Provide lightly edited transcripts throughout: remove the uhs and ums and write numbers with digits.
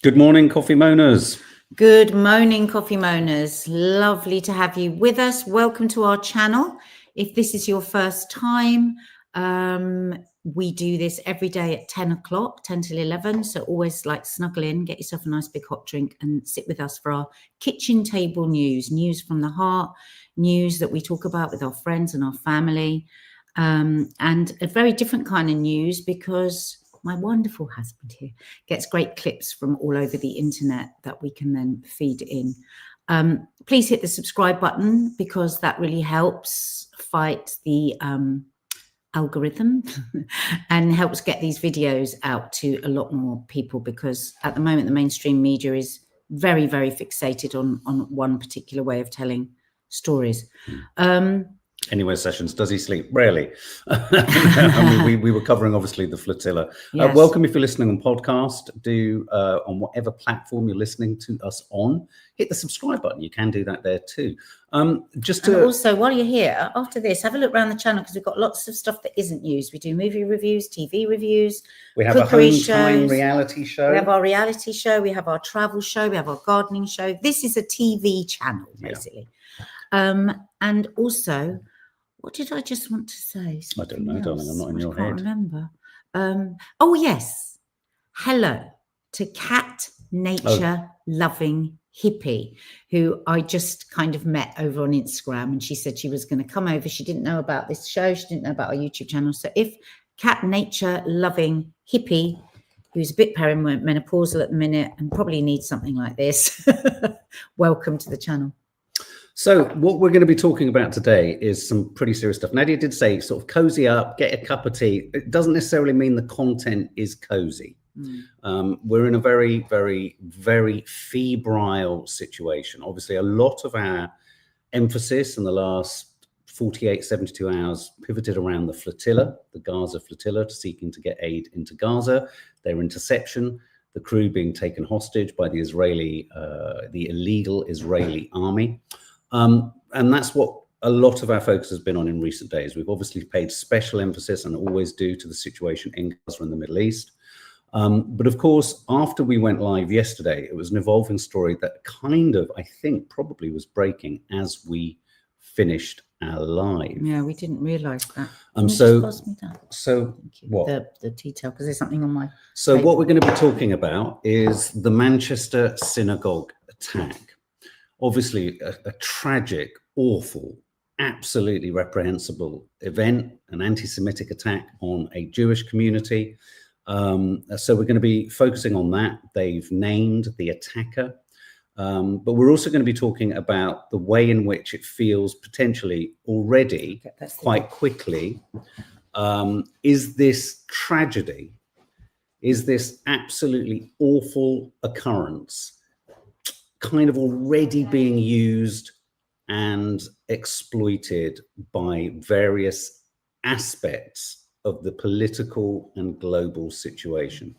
Good morning, Coffee Moaners. Good morning, Coffee Moaners. Lovely to have you with us. Welcome to our channel. If this is your first time, we do this every day at 10 o'clock, 10 till 11. So always like snuggle in, get yourself a nice big hot drink and sit with us for our kitchen table news from the heart, news that we talk about with our friends and our family, and a very different kind of news because my wonderful husband here gets great clips from all over the internet that we can then feed in. Please hit the subscribe button because that really helps fight the algorithm and helps get these videos out to a lot more people, because at the moment the mainstream media is very, very fixated on one particular way of telling stories. Anyway, Sessions, does he sleep? Rarely. I mean, we were covering, obviously, the flotilla. Yes. Welcome if you're listening on podcast. Do, on whatever platform you're listening to us on, hit the subscribe button. You can do that there too. And also, while you're here, after this, have a look around the channel because we've got lots of stuff that isn't used. We do movie reviews, TV reviews. We have a home time reality show. We have our reality show. We have our travel show. We have our gardening show. This is a TV channel, basically. Yeah. And also, what did I just want to say? I don't know, darling. I'm not in your head. I can't remember. Oh, yes. Hello to Cat Nature Loving Hippie, who I just kind of met over on Instagram, and she said she was going to come over. She didn't know about this show. She didn't know about our YouTube channel. So if Cat Nature Loving Hippie, who's a bit perimenopausal at the minute and probably needs something like this, welcome to the channel. So what we're going to be talking about today is some pretty serious stuff. Nadia did say sort of cozy up, get a cup of tea. It doesn't necessarily mean the content is cozy. We're in a very, very, very febrile situation. Obviously, a lot of our emphasis in the last 48, 72 hours pivoted around the flotilla, the Gaza flotilla, seeking to get aid into Gaza, their interception, the crew being taken hostage by the illegal Israeli army. And that's what a lot of our focus has been on in recent days. We've obviously paid special emphasis, and always do, to the situation in Gaza and the Middle East. But of course, after we went live yesterday, it was an evolving story that kind of, I think, probably was breaking as we finished our live. Yeah, we didn't realise that. So what? The detail, because there's something on my So paper. What we're going to be talking about is the Manchester Synagogue attack. Obviously, a tragic, awful, absolutely reprehensible event, an anti-Semitic attack on a Jewish community. So we're going to be focusing on that. They've named the attacker. But we're also going to be talking about the way in which it feels potentially already, quite quickly. Is this tragedy? Is this absolutely awful occurrence kind of already being used and exploited by various aspects of the political and global situation?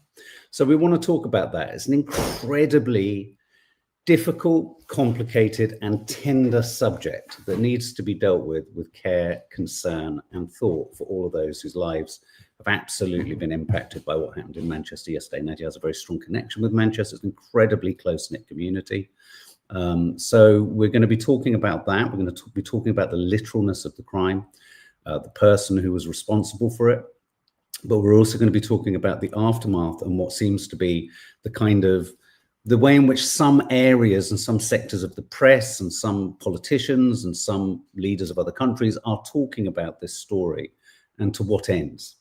So we want to talk about that. It's an incredibly difficult, complicated, and tender subject that needs to be dealt with care, concern, and thought for all of those whose lives have absolutely been impacted by what happened in Manchester yesterday. Nadia has a very strong connection with Manchester. It's an incredibly close-knit community. So we're going to be talking about that. We're going to be talking about the literalness of the crime, the person who was responsible for it. But we're also going to be talking about the aftermath and what seems to be the way in which some areas and some sectors of the press and some politicians and some leaders of other countries are talking about this story, and to what ends.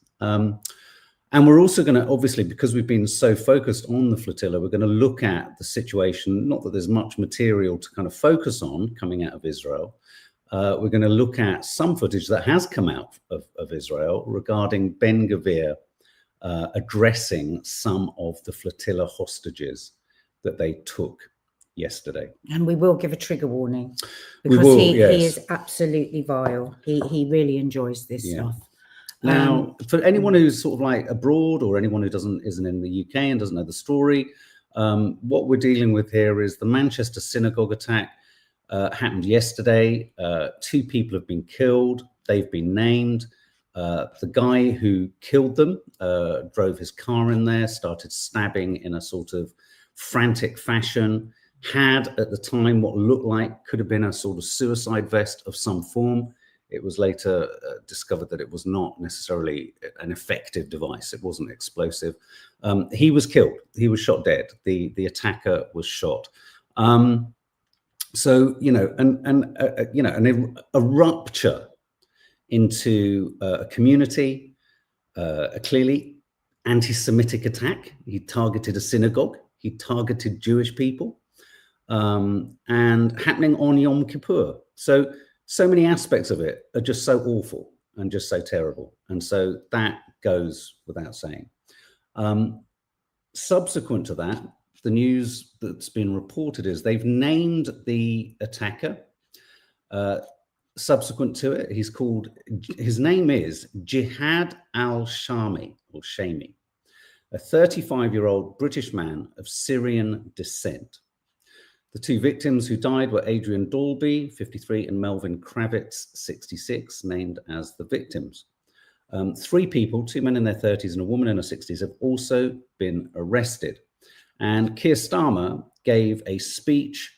And we're also going to, obviously, because we've been so focused on the flotilla, we're going to look at the situation. Not that there's much material to kind of focus on coming out of Israel. We're going to look at some footage that has come out of Israel regarding Ben Gvir addressing some of the flotilla hostages that they took yesterday. And we will give a trigger warning, because he is absolutely vile. He really enjoys this stuff. Now, for anyone who's sort of like abroad, or anyone who isn't in the UK and doesn't know the story, what we're dealing with here is the Manchester Synagogue attack happened yesterday. 2 people have been killed. They've been named. The guy who killed them drove his car in there, started stabbing in a sort of frantic fashion, had at the time what looked like could have been a sort of suicide vest of some form. It was later discovered that it was not necessarily an effective device. It wasn't explosive. He was killed. He was shot dead. The attacker was shot. So, you know, a rupture into a community, a clearly anti-Semitic attack. He targeted a synagogue. He targeted Jewish people, and happening on Yom Kippur. So many aspects of it are just so awful and just so terrible. And so that goes without saying. Subsequent to that, the news that's been reported is they've named the attacker. Subsequent to it, his name is Jihad al-Shami, or Shami, a 35-year-old British man of Syrian descent. The two victims who died were Adrian Dalby, 53, and Melvin Kravitz, 66, named as the victims. 3 people, 2 men in their 30s and a woman in her 60s, have also been arrested. And Keir Starmer gave a speech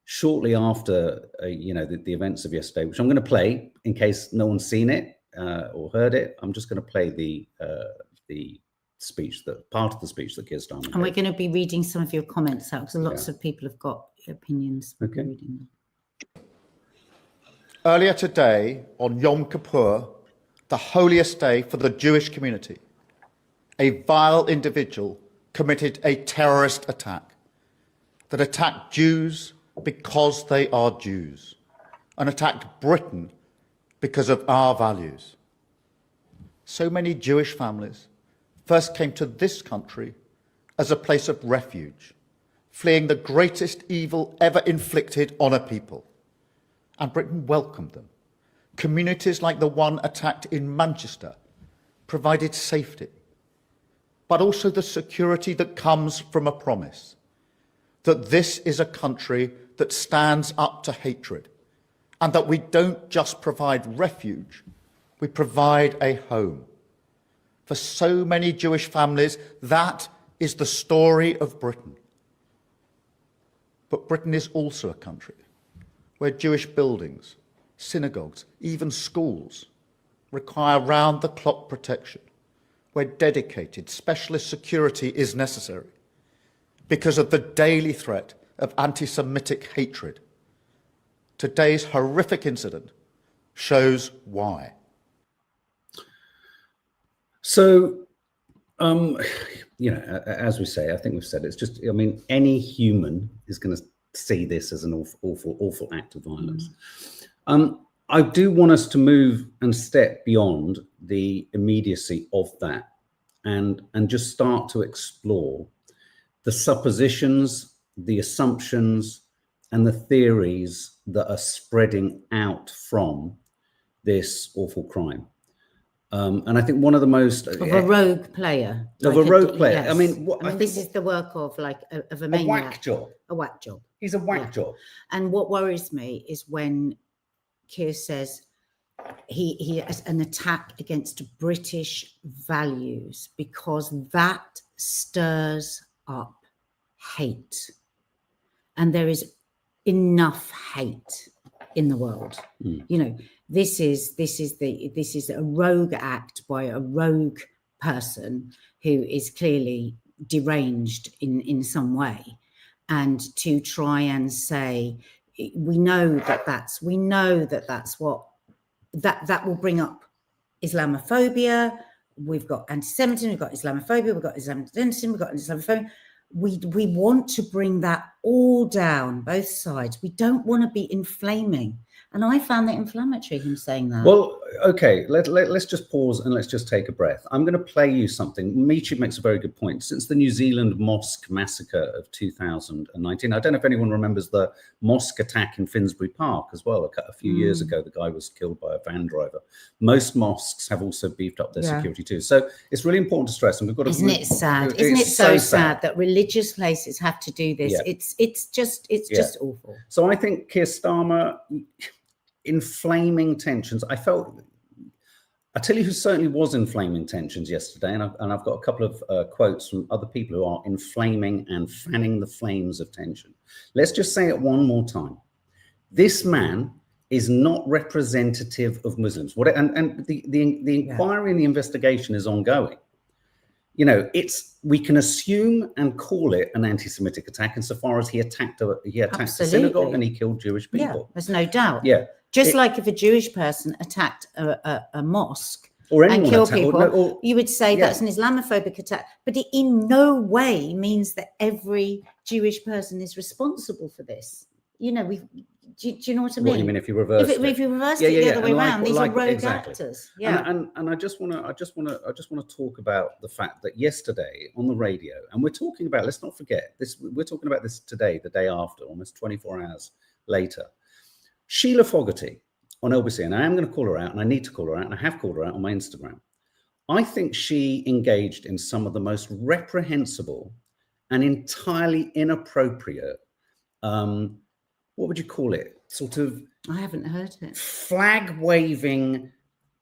shortly after, the events of yesterday, which I'm going to play in case no one's seen it or heard it. I'm just going to play the speech, part of the speech that Keir Starmer gave. And we're going to be reading some of your comments out because lots of people have got opinions. Okay. Reading them. Earlier today, on Yom Kippur, the holiest day for the Jewish community, a vile individual committed a terrorist attack that attacked Jews because they are Jews, and attacked Britain because of our values. So many Jewish families first came to this country as a place of refuge, fleeing the greatest evil ever inflicted on a people. And Britain welcomed them. Communities like the one attacked in Manchester provided safety, but also the security that comes from a promise that this is a country that stands up to hatred, and that we don't just provide refuge, we provide a home. For so many Jewish families, that is the story of Britain. But Britain is also a country where Jewish buildings, synagogues, even schools require round-the-clock protection, where dedicated specialist security is necessary because of the daily threat of anti-Semitic hatred. Today's horrific incident shows why. So, as we say, I think we've said, it's just, any human is going to see this as an awful act of violence. I do want us to move and step beyond the immediacy of that and just start to explore the suppositions, the assumptions, and the theories that are spreading out from this awful crime. And I think one of the most of a rogue player. Of a rogue player. Yes. I mean, this is the work of of a a maniac. whack job. A whack job. He's a whack job. And what worries me is when Keir says he has an attack against British values, because that stirs up hate, and there is enough hate in the world. This is a rogue act by a rogue person who is clearly deranged in some way, and to try and say we know that's what that will bring up Islamophobia. We've got anti-Semitism, we've got Islamophobia, we've got Islamism, we've got Islamophobia. We want to bring that all down, both sides. We don't want to be inflaming. And I found that inflammatory, him saying that. Well, okay, let's just pause and let's just take a breath. I'm going to play you something. Michi makes a very good point. Since the New Zealand mosque massacre of 2019, I don't know if anyone remembers the mosque attack in Finsbury Park as well. A few years ago, the guy was killed by a van driver. Most mosques have also beefed up their security too. So it's really important to stress. And we've got to. Isn't it sad? Isn't it so sad that religious places have to do this? Yeah. It's just awful. So I think Keir Starmer inflaming tensions. I felt I tell you who certainly was inflaming tensions yesterday, and I've got a couple of quotes from other people who are inflaming and fanning the flames of tension. Let's just say it one more time. This man is not representative of Muslims. And the inquiry and the investigation is ongoing. You know, we can assume and call it an anti-Semitic attack insofar as he attacked a synagogue and he killed Jewish people. Yeah, there's no doubt. Yeah. Just like if a Jewish person attacked a mosque or and killed people, you would say that's an Islamophobic attack. But it in no way means that every Jewish person is responsible for this. You know, do you know what I mean? What do you mean if you reverse it? If you reverse it the other way around, these are rogue actors. Yeah. And I just want to talk about the fact that yesterday on the radio, and we're talking about, let's not forget this, we're talking about this today, the day after, almost 24 hours later. Sheila Fogarty on LBC, and I am going to call her out, and I need to call her out, and I have called her out on my Instagram. I think she engaged in some of the most reprehensible and entirely inappropriate, what would you call it? Sort of, I haven't heard it. Flag waving,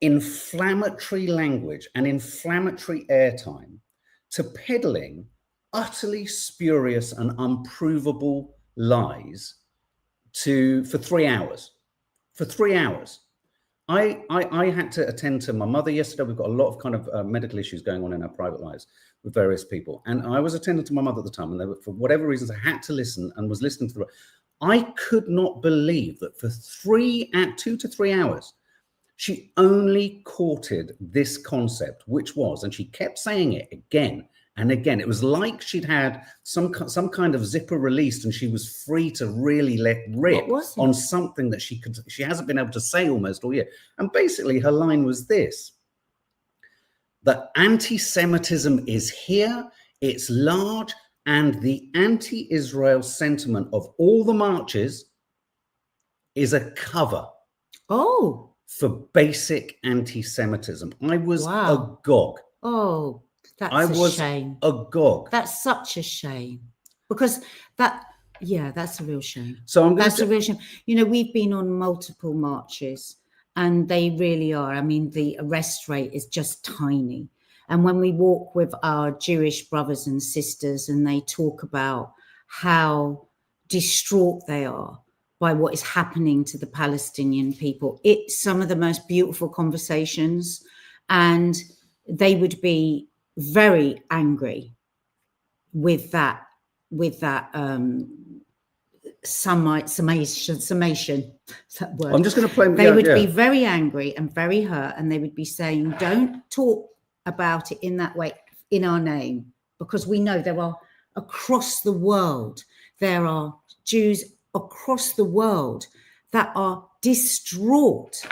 inflammatory language and inflammatory airtime to peddling utterly spurious and unprovable lies for 3 hours. For 3 hours. I had to attend to my mother yesterday. We've got a lot of kind of medical issues going on in our private lives with various people. And I was attending to my mother at the time, and they were, for whatever reasons, I had to listen and was listening to I could not believe that for 2 to 3 hours, she only courted this concept, which was, and she kept saying it again and again. It was like she'd had some kind of zipper released, and she was free to really let rip on something that she hasn't been able to say almost all year. And basically her line was this: that anti-Semitism is here, it's large, and the anti-Israel sentiment of all the marches is a cover for basic anti-Semitism. I was agog. Oh, that's a shame. Agog. That's such a shame, because that's a real shame. So that's a real shame. You know, we've been on multiple marches, and they really are. I mean, the arrest rate is just tiny. And when we walk with our Jewish brothers and sisters, and they talk about how distraught they are by what is happening to the Palestinian people, it's some of the most beautiful conversations, and they would be very angry with that summation. That word. I'm just going to play. They would be very angry and very hurt, and they would be saying, "Don't talk about it in that way in our name," because we know there are across the world, there are Jews across the world that are distraught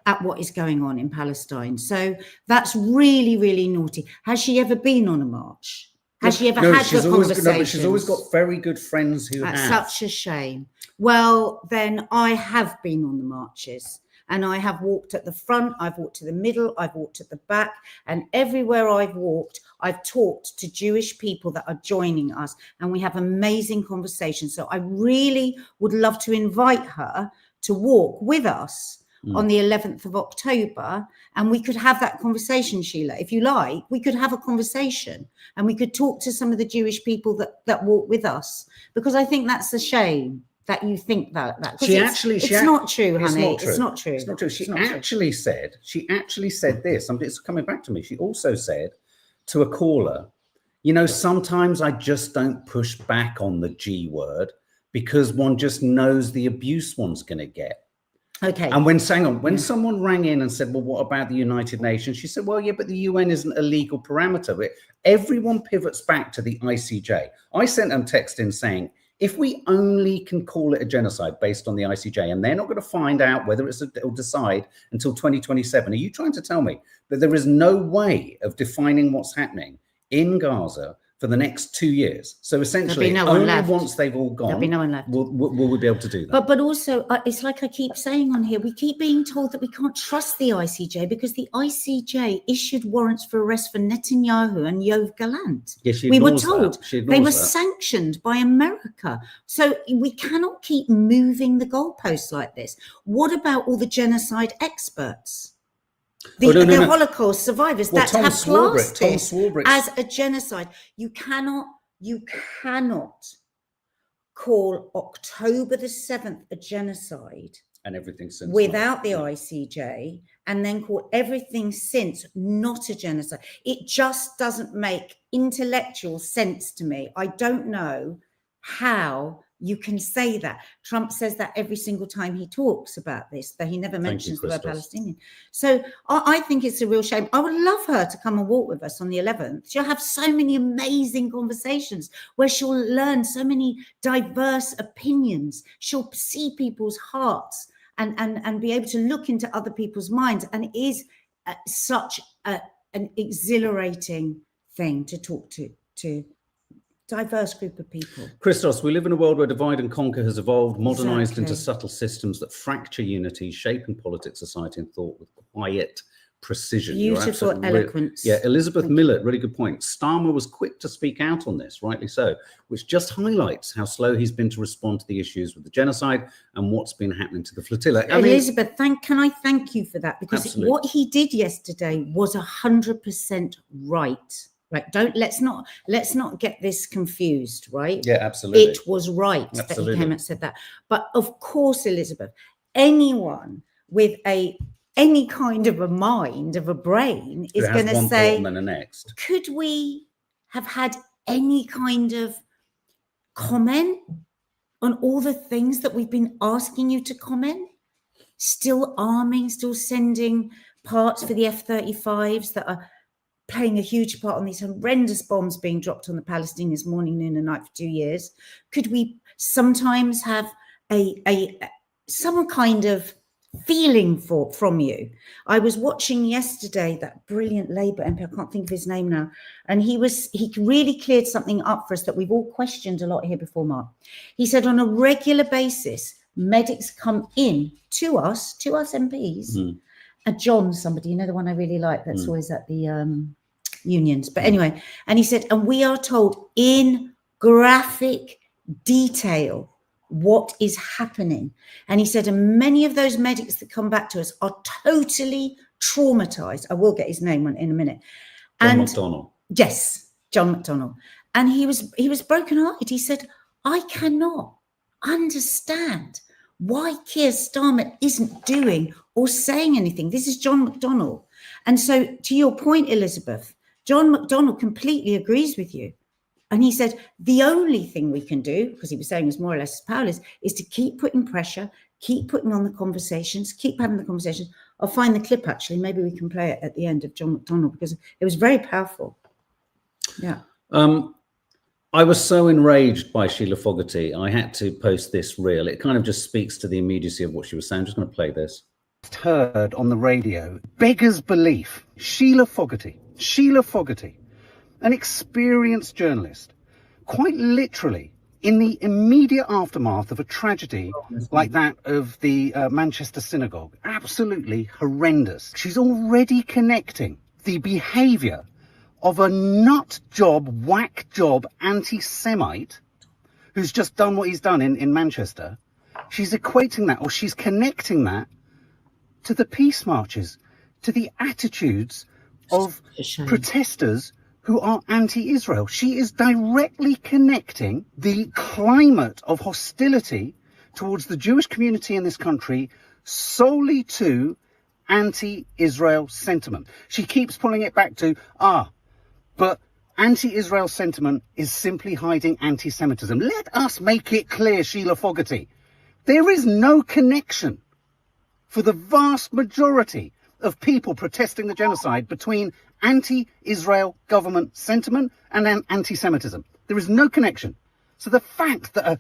at what is going on in Palestine. So that's really, really naughty. Has she ever been on a march? Has she ever had the conversations? She's always got very good friends who have. That's such a shame. Well, then I have been on the marches. And I have walked at the front, I've walked to the middle, I've walked at the back, and everywhere I've walked, I've talked to Jewish people that are joining us, and we have amazing conversations. So I really would love to invite her to walk with us on the 11th of October, and we could have that conversation, Sheila. If you like, we could have a conversation, and we could talk to some of the Jewish people that walk with us, because I think that's a shame that you think that. It's not true, honey. It's not true. It's not true. She actually said this. It's coming back to me. She also said to a caller, you know, sometimes I just don't push back on the G word because one just knows the abuse one's going to get. Okay. And when someone rang in and said, well, what about the United Nations? She said, well, yeah, but the UN isn't a legal parameter. Everyone pivots back to the ICJ. I sent them text in saying, if we only can call it a genocide based on the ICJ, and they're not going to find out whether it'll decide until 2027, are you trying to tell me that there is no way of defining what's happening in Gaza for the next 2 years? So essentially, once they've all gone, there'll be no one left. Will we be able to do that? But also, it's like I keep saying on here, we keep being told that we can't trust the ICJ because the ICJ issued warrants for arrest for Netanyahu and Yoav Gallant. Yes, we were told they were sanctioned by America. So we cannot keep moving the goalposts like this. What about all the genocide experts? The Holocaust survivors Well, that have classed Tom it Swarbrick as a genocide. You cannot call October the 7th a genocide and everything since without the ICJ, and then call everything since not a genocide. It just doesn't make intellectual sense to me. I don't know how you can say that. Trump says that every single time he talks about this, that he never mentions the word Palestinian. So I think it's a real shame. I would love her to come and walk with us on the 11th. She'll have so many amazing conversations where she'll learn so many diverse opinions. She'll see people's hearts and be able to look into other people's minds. And it is such an exhilarating thing to talk to diverse group of people. Christos, we live in a world where divide and conquer has evolved, modernized into Exactly. subtle systems that fracture unity, shaping politics, society, and thought with quiet precision. Beautiful eloquence. Yeah, Elizabeth Millett, really good point. Starmer was quick to speak out on this, rightly so, which just highlights how slow he's been to respond to the issues with the genocide and what's been happening to the flotilla. Elizabeth, can I thank you for that? Because Absolutely. what he did yesterday was 100% right. Right, let's not get this confused, right? Yeah, absolutely. It was right that Absolutely. he came and said that. But of course, Elizabeth, anyone with any kind of a mind, of a brain, is going to say, and then the next. Could we have had any kind of comment on all the things that we've been asking you to comment? Still arming, still sending parts for the F-35s that are playing a huge part on these horrendous bombs being dropped on the Palestinians morning, noon and night for 2 years. Could we sometimes have some kind of feeling from you? I was watching yesterday that brilliant Labour MP, I can't think of his name now, and he really cleared something up for us that we've all questioned a lot here before, Mark. He said on a regular basis, medics come in to us MPs, John, somebody, the one I really like, that's always at the unions. But anyway, and he said, and we are told in graphic detail what is happening. And he said, and many of those medics that come back to us are totally traumatized. I will get his name in a minute. John McDonnell. Yes, John McDonnell. And he was broken-hearted. He said, I cannot understand why Keir Starmer isn't doing or saying anything. This is John McDonnell. And so to your point, Elizabeth, John McDonnell completely agrees with you. And he said, the only thing we can do, because he was saying it's more or less powerless, is to keep putting pressure, keep putting on the conversations, keep having the conversations. I'll find the clip, actually. Maybe we can play it at the end of John McDonnell, because it was very powerful. Yeah. I was so enraged by Sheila Fogarty, I had to post this reel. It kind of just speaks to the immediacy of what she was saying. I'm just going to play this. Heard on the radio, beggars belief. Sheila Fogarty, an experienced journalist, quite literally in the immediate aftermath of a tragedy like that of the Manchester Synagogue, absolutely horrendous. She's already connecting the behaviour of a nut job, whack job anti-Semite who's just done what he's done in Manchester. She's equating that, or she's connecting that to the peace marches, to the attitudes of protesters who are anti-Israel. She is directly connecting the climate of hostility towards the Jewish community in this country solely to anti-Israel sentiment. She keeps pulling it back to, but anti-Israel sentiment is simply hiding anti-Semitism. Let us make it clear, Sheila Fogarty. There is no connection for the vast majority of people protesting the genocide between anti-Israel government sentiment and anti-Semitism. There is no connection. So the fact that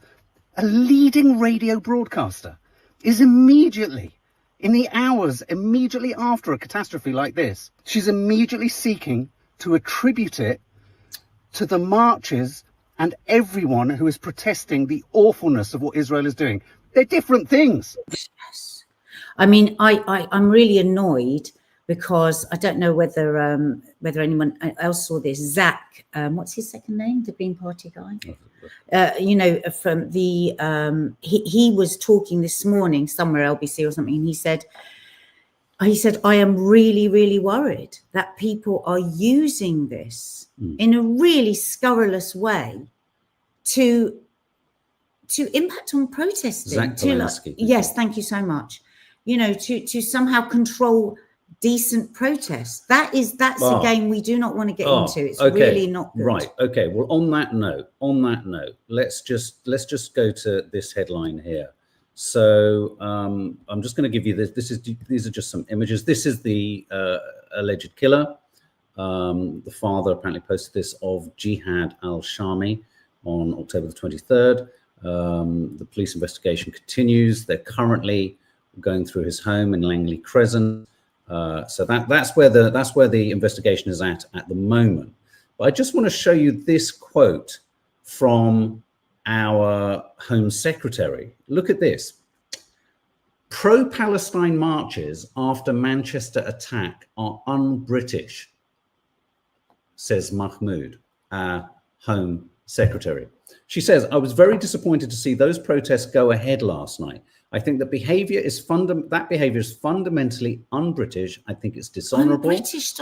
a leading radio broadcaster is immediately, in the hours immediately after a catastrophe like this, she's immediately seeking to attribute it to the marches and everyone who is protesting the awfulness of what Israel is doing. They're different things. Yes. I mean, I'm really annoyed because I don't know whether anyone else saw this. Zach, what's his second name? The Green Party guy. From the he was talking this morning somewhere, LBC or something, and he said he said, I am really, really worried that people are using this in a really scurrilous way to impact on protesting. Zach Polanski. Yes, thank you so much. You know, to somehow control decent protests. That's a game we do not want to get into. It's really not good. Right. Okay. Well, on that note, let's just go to this headline here. So I'm just going to give you this. These are just some images. This is the alleged killer. The father apparently posted this of Jihad al-Shami on October the 23rd. The police investigation continues. They're currently going through his home in Langley Crescent. So that's where the investigation is at the moment. But I just want to show you this quote from our Home Secretary. Look at this. Pro-Palestine marches after Manchester attack are un-British, says Mahmoud, our Home Secretary. She says, I was very disappointed to see those protests go ahead last night. I think that behavior is fundamentally un-British. I think it's dishonorable.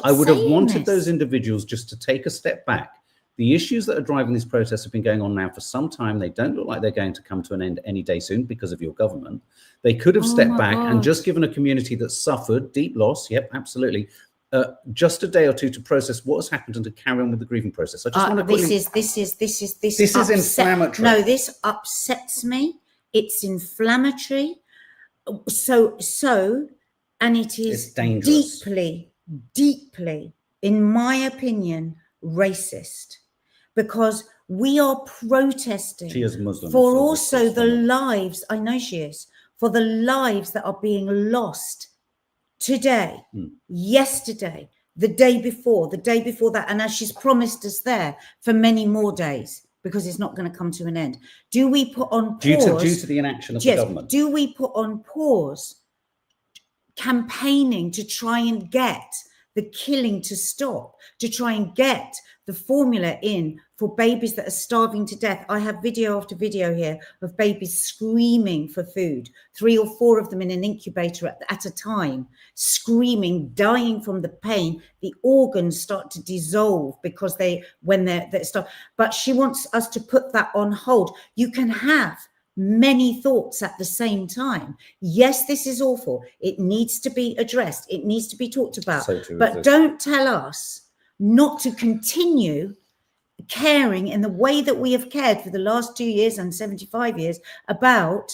I would have wanted those individuals just to take a step back. The issues that are driving these protests have been going on now for some time. They don't look like they're going to come to an end any day soon because of your government. They could have stepped back and just given a community that suffered deep loss. Yep, absolutely. Just a day or two to process what has happened and to carry on with the grieving process. I just want to quickly... This is inflammatory. No, this upsets me. It's inflammatory. And it is deeply, in my opinion, racist, because we are protesting she is Muslim, for also the lives, I know she is, for the lives that are being lost today, yesterday, the day before that, and as she's promised us there for many more days, because it's not going to come to an end. Do we put on pause due to the inaction of the government? Do we put on pause campaigning to try and get the killing to stop, to try and get the formula in for babies that are starving to death? I have video after video here of babies screaming for food, 3 or 4 of them in an incubator at a time, screaming, dying from the pain. The organs start to dissolve because when they're starved. But she wants us to put that on hold. You can have many thoughts at the same time. Yes, this is awful. It needs to be addressed. It needs to be talked about. So true, but don't tell us not to continue caring in the way that we have cared for the last 2 years and 75 years about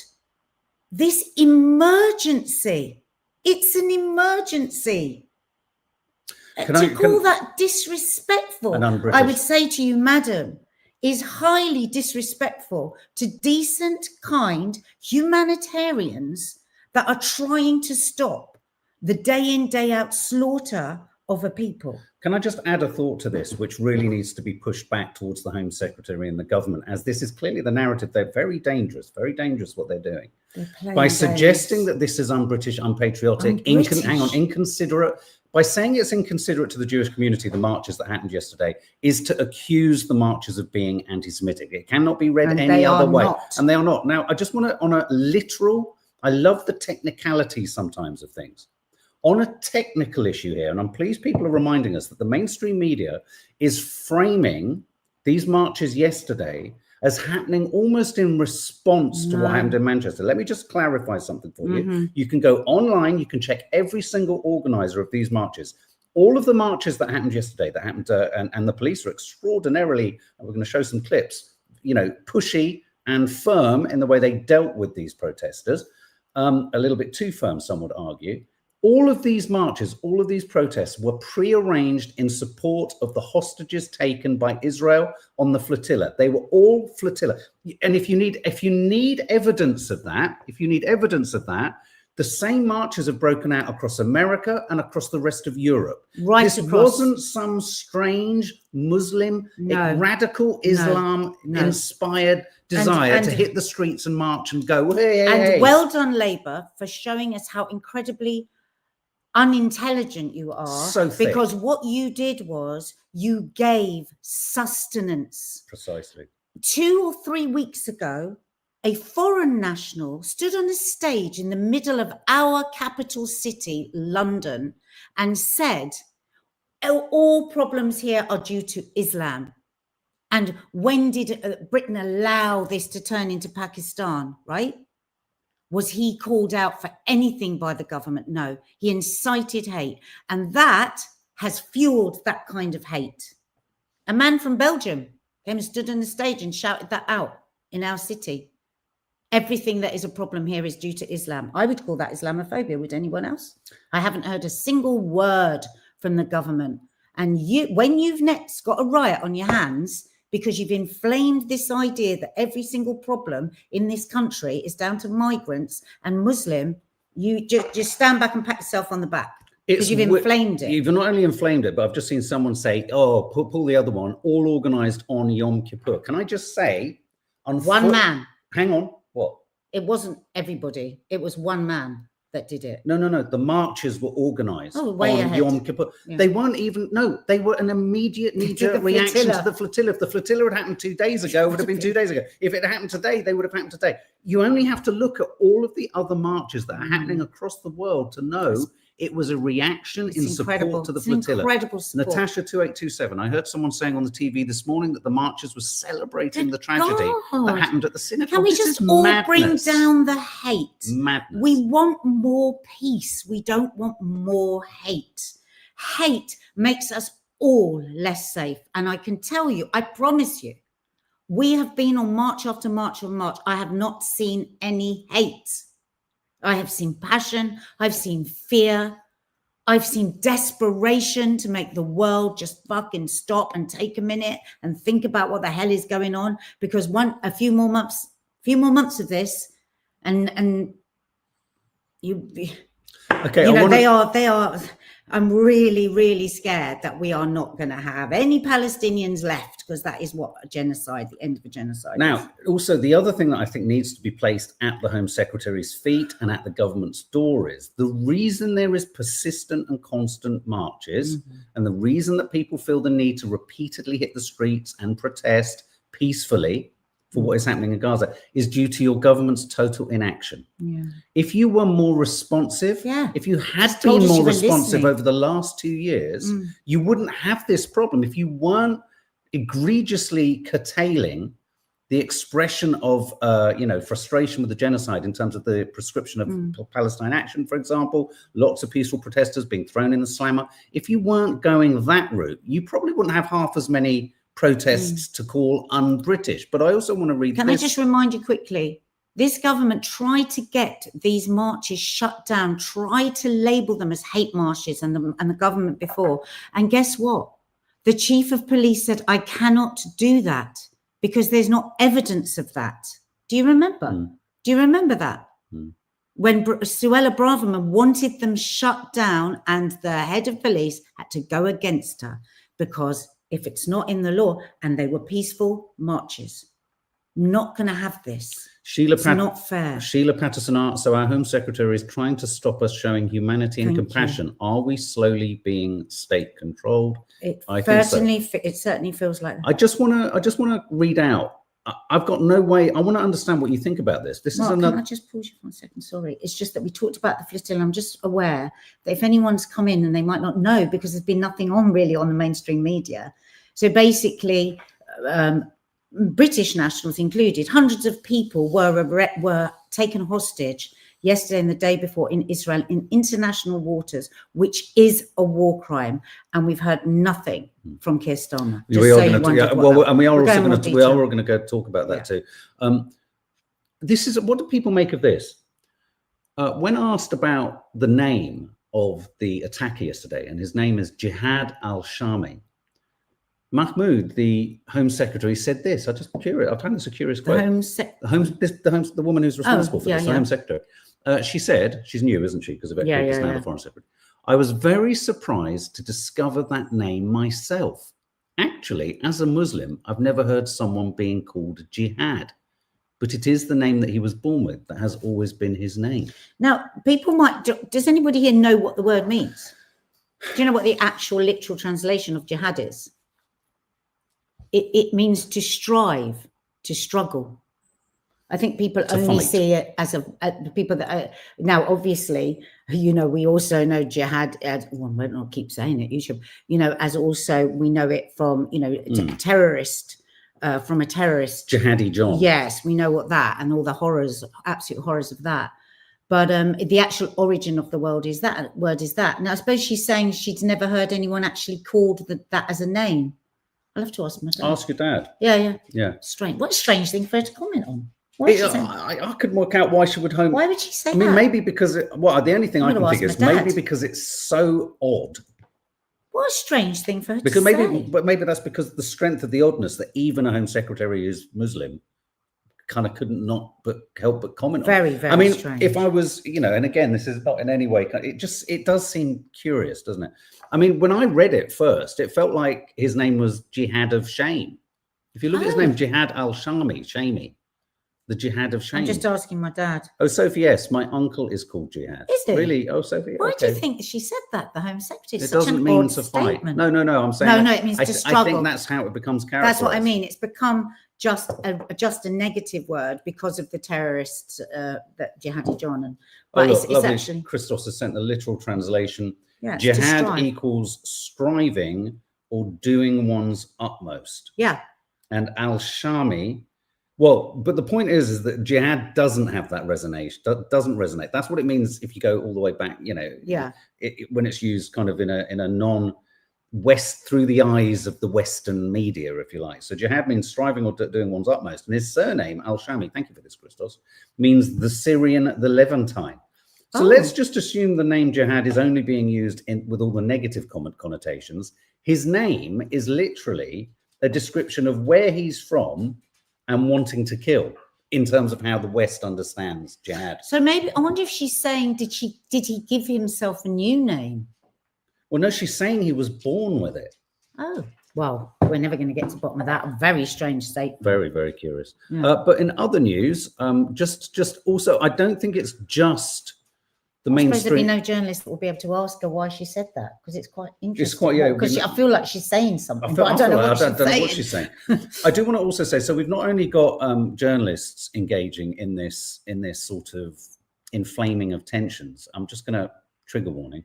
this emergency. It's an emergency. To call that disrespectful, I would say to you, madam, is highly disrespectful to decent, kind humanitarians that are trying to stop the day in, day out slaughter of a people. Can I just add a thought to this, which really needs to be pushed back towards the Home Secretary and the government, as this is clearly the narrative. They're very dangerous what they're doing. By suggesting that this is un-British, unpatriotic, inconsiderate, by saying it's inconsiderate to the Jewish community, the marches that happened yesterday, is to accuse the marches of being anti-Semitic. It cannot be read any other way. And they are not. Now, I just want to, on a literal, I love the technicality sometimes of things. On a technical issue here, and I'm pleased people are reminding us that the mainstream media is framing these marches yesterday as happening almost in response to what happened in Manchester. Let me just clarify something for you. You can go online, you can check every single organizer of these marches. All of the marches that happened yesterday, and the police are extraordinarily, and we're going to show some clips, pushy and firm in the way they dealt with these protesters. A little bit too firm, some would argue. All of these marches, all of these protests were prearranged in support of the hostages taken by Israel on the flotilla. They were all flotilla. And if you need evidence of that, the same marches have broken out across America and across the rest of Europe. This wasn't some strange Muslim, radical Islam inspired desire to hit the streets and march and go, hey. And well done, Labour, for showing us how incredibly unintelligent you are, because what you did was you gave sustenance. Precisely. 2 or 3 weeks ago, a foreign national stood on a stage in the middle of our capital city, London, and said, "Oh, all problems here are due to Islam. And when did Britain allow this to turn into Pakistan, right? Was he called out for anything by the government? No, he incited hate. And that has fueled that kind of hate. A man from Belgium came and stood on the stage and shouted that out in our city. Everything that is a problem here is due to Islam. I would call that Islamophobia. Would anyone else? I haven't heard a single word from the government. And when you've next got a riot on your hands because you've inflamed this idea that every single problem in this country is down to migrants and Muslim, you just stand back and pat yourself on the back. Because you've inflamed it. You've not only inflamed it, but I've just seen someone say, "Oh, pull the other one, all organised on Yom Kippur." Can I just say, one man. Hang on, what? It wasn't everybody. It was one man that did it. No. The marches were organised on ahead. Yom Kippur. Yeah. They weren't even, they were an immediate knee-jerk reaction to the flotilla. If the flotilla had happened 2 days ago, it would have been 2 days ago. If it happened today, they would have happened today. You only have to look at all of the other marches that are happening across the world to know it was a reaction in support to the flotilla. Incredible support. Natasha 2827. I heard someone saying on the TV this morning that the marchers were celebrating the tragedy that happened at the synagogue. Can we just all bring down the hate? Madness. We want more peace. We don't want more hate. Hate makes us all less safe. And I can tell you, I promise you, we have been on march after march after march. I have not seen any hate. I have seen passion. I've seen fear. I've seen desperation to make the world just fucking stop and take a minute and think about what the hell is going on. Because a few more months of this, and you know, they are. I'm really, really scared that we are not going to have any Palestinians left, because that is what the end of a genocide is. Also, the other thing that I think needs to be placed at the Home Secretary's feet and at the government's door is the reason there is persistent and constant marches and the reason that people feel the need to repeatedly hit the streets and protest peacefully for what is happening in Gaza is due to your government's total inaction. Yeah. If you were more responsive, if you had been more responsive over the last 2 years, you wouldn't have this problem. If you weren't egregiously curtailing the expression of, frustration with the genocide in terms of the prescription of Palestine Action, for example, lots of peaceful protesters being thrown in the slammer. If you weren't going that route, you probably wouldn't have half as many protests to call un-British. But I also want to read Can I just remind you quickly, this government tried to get these marches shut down, tried to label them as hate marches, and the government before. And guess what? The chief of police said, I cannot do that because there's not evidence of that. Do you remember? Do you remember that? When Suella Braverman wanted them shut down and the head of police had to go against her because if it's not in the law, and they were peaceful marches, not going to have this. It's not fair. Sheila Patterson, so our Home Secretary is trying to stop us showing humanity and compassion. Are we slowly being state controlled? It certainly feels like that. I just want to read out. I've got no way. I want to understand what you think about this. Mark, can I just pause you for 1 second? Sorry. It's just that we talked about the flotilla. I'm just aware that if anyone's come in and they might not know because there's been nothing on really on the mainstream media. So basically, British nationals included, hundreds of people were taken hostage yesterday and the day before in Israel in international waters, which is a war crime. And we've heard nothing from Keir Starmer. We are going to go talk about that too. What do people make of this? When asked about the name of the attacker yesterday, and his name is Jihad al-Shami, Mahmoud, the Home Secretary, said this. I'm just curious. I find this a curious quote. The woman who's responsible for this, the Home Secretary. She said, she's new, isn't she? Because of is now the Foreign Secretary. I was very surprised to discover that name myself. Actually, as a Muslim, I've never heard someone being called Jihad, but it is the name that he was born with. That has always been his name. Now, people might. Does anybody here know what the word means? Do you know what the actual literal translation of jihad is? It means to strive, to struggle. I think people a only fight. see it as the people that are, now, obviously, you know, we also know jihad as, well, I don't keep saying it, you should, you know, as also we know it from, you know, terrorist, from a terrorist. Jihadi John. Yes, we know what that, and all the horrors, absolute horrors of that. But the actual origin of the word is that. Now, I suppose she's saying she's never heard anyone actually called that as a name. I'll have to ask my dad. Ask your dad. Yeah. Strange. What a strange thing for her to comment on. Why I couldn't work out why she would home. Why would she say that? I mean, maybe because the only thing I can think is my dad. maybe because it's so odd. What a strange thing for her Because to say. But maybe that's because of the strength of the oddness that even a Home Secretary who's Muslim kind of couldn't help but comment on. Very, very I mean, strange. if I was, you know, and again, this is not in any way, it does seem curious, doesn't it? I mean, when I read it first, it felt like his name was Jihad of Shame. If you look at his name, Jihad al-Shami, Shamey, the Jihad of Shame. I'm just asking my dad. Oh, Sophie, yes, my uncle is called Jihad. Is he? Really? Oh, Sophie. Why okay. do you think she said that, the Home Secretary? It Such doesn't an mean odd to fight. statement. No, I'm saying No, it means to I struggle. think that's how it becomes characterized. That's what I mean. It's become just a negative word because of the terrorists, that Jihadi John. But look, it's lovely. actually, Christos has sent the literal translation. yeah, it's to Jihad strive. equals striving or doing one's utmost. Yeah. And al-Shami, well, but the point is that jihad doesn't have that doesn't resonate. That's what it means if you go all the way back, you know, Yeah. When it's used kind of in a non-West, through the eyes of the Western media, if you like. So jihad means striving or doing one's utmost. And his surname, al-Shami, thank you for this, Christos, means the Syrian, the Levantine. So let's just assume the name jihad is only being used with all the negative connotations. His name is literally a description of where he's from and wanting to kill, in terms of how the West understands jihad. So maybe, I wonder if she's saying, did he give himself a new name? Well, no, she's saying he was born with it. Oh, well, we're never going to get to the bottom of that. A very strange statement. Very, very curious. Yeah. But in other news, just also, I don't think it's just the I suppose there'd mainstream. be no journalist that will be able to ask her why she said that, because it's quite interesting. It's quite, yeah. Because I feel like she's saying something, but I don't know what she's saying. I do want to also say, so we've not only got journalists engaging in this sort of inflaming of tensions. I'm just going to, trigger warning,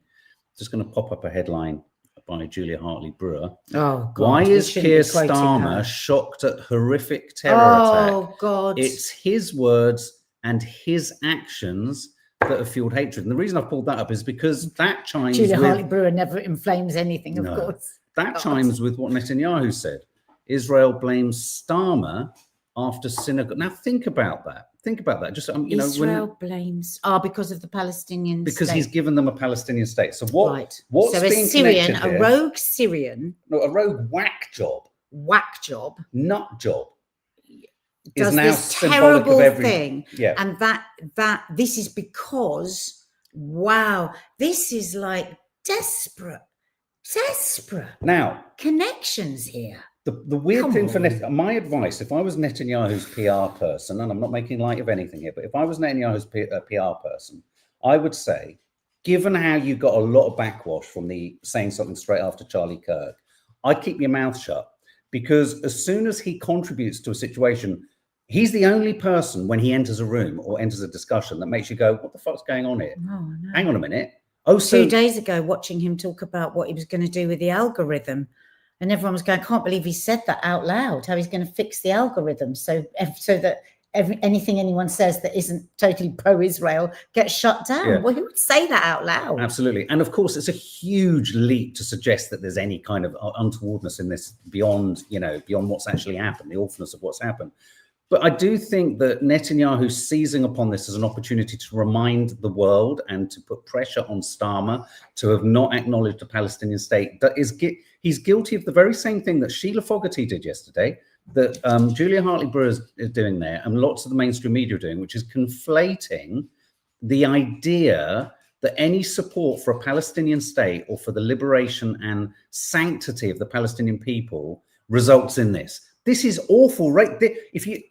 just going to pop up a headline by Julia Hartley-Brewer. Oh, God. Why is Keir Starmer shocked at horrific terror attack? Oh, God. It's his words and his actions that have fueled hatred. And the reason I've pulled that up is because that chimes Julia with... Hartley-Brewer never inflames anything, of course. That chimes with what Netanyahu said. Israel blames Starmer after synagogue. Now, think about that. Think about that. Just, you know, Israel blames... because of the Palestinian because state. he's given them a Palestinian state. So what? Right. What's so being a Syrian, connected here? a rogue Syrian... No, a rogue whack job. Whack job. Nut job. Does is now this symbolic terrible of every thing. Yeah. And that this is because, wow, this is like desperate Now, connections here. the weird thing for my advice, if I was Netanyahu's PR person, and I'm not making light of anything here, but if I was Netanyahu's PR person, I would say, given how you got a lot of backwash from the saying something straight after Charlie Kirk, I'd keep your mouth shut, because as soon as he contributes to a situation, he's the only person when he enters a room or enters a discussion that makes you go, what the fuck's going on here? Oh, no. Hang on a minute. Oh, so 2 days ago, watching him talk about what he was going to do with the algorithm, and everyone was going, I can't believe he said that out loud, how he's going to fix the algorithm so that anything anyone says that isn't totally pro-Israel gets shut down. Yeah. Well, who would say that out loud? Absolutely. And of course, it's a huge leap to suggest that there's any kind of untowardness in this beyond what's actually happened, the awfulness of what's happened. But I do think that Netanyahu seizing upon this as an opportunity to remind the world and to put pressure on Starmer to have not acknowledged a Palestinian state, he's guilty of the very same thing that Sheila Fogarty did yesterday, that Julia Hartley-Brewer is doing there, and lots of the mainstream media are doing, which is conflating the idea that any support for a Palestinian state or for the liberation and sanctity of the Palestinian people results in this. This is awful, right?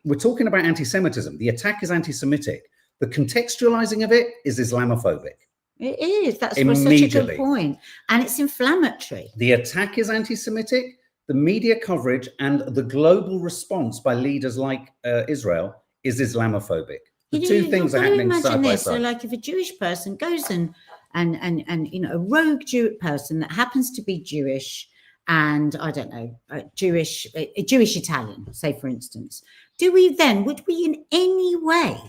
We're talking about anti-Semitism. The attack is anti-Semitic. The contextualizing of it is Islamophobic. It is. That's such a good point. And it's inflammatory. The attack is anti-Semitic. The media coverage and the global response by leaders like Israel is Islamophobic. The You two know, things you've are got to happening imagine side by this. So side. like if a Jewish person goes and you know, a rogue Jewish person that happens to be Jewish and I don't know, a Jewish Italian, say for instance, would we in any way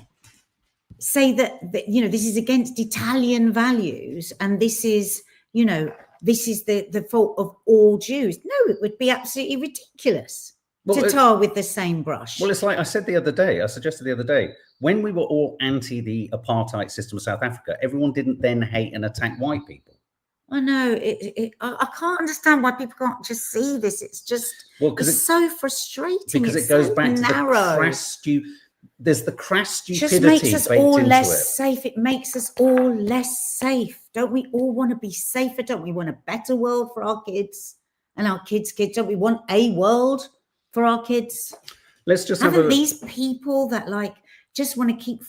say that you know, this is against Italian values and this is, you know, this is the fault of all Jews? No, it would be absolutely ridiculous to tar with the same brush. Well, it's like I suggested the other day, when we were all anti the apartheid system of South Africa, everyone didn't then hate and attack white people. I know. I can't understand why people can't just see this. It's just, it's so frustrating. Because it's it goes so back narrow. to the crass there's the crass stupidity. It just makes us all less it. safe. It makes us all less safe. Don't we all want to be safer? Don't we want a better world for our kids and our kids' kids? Don't we want a world for our kids? Let's just Haven't these people that like just want to keep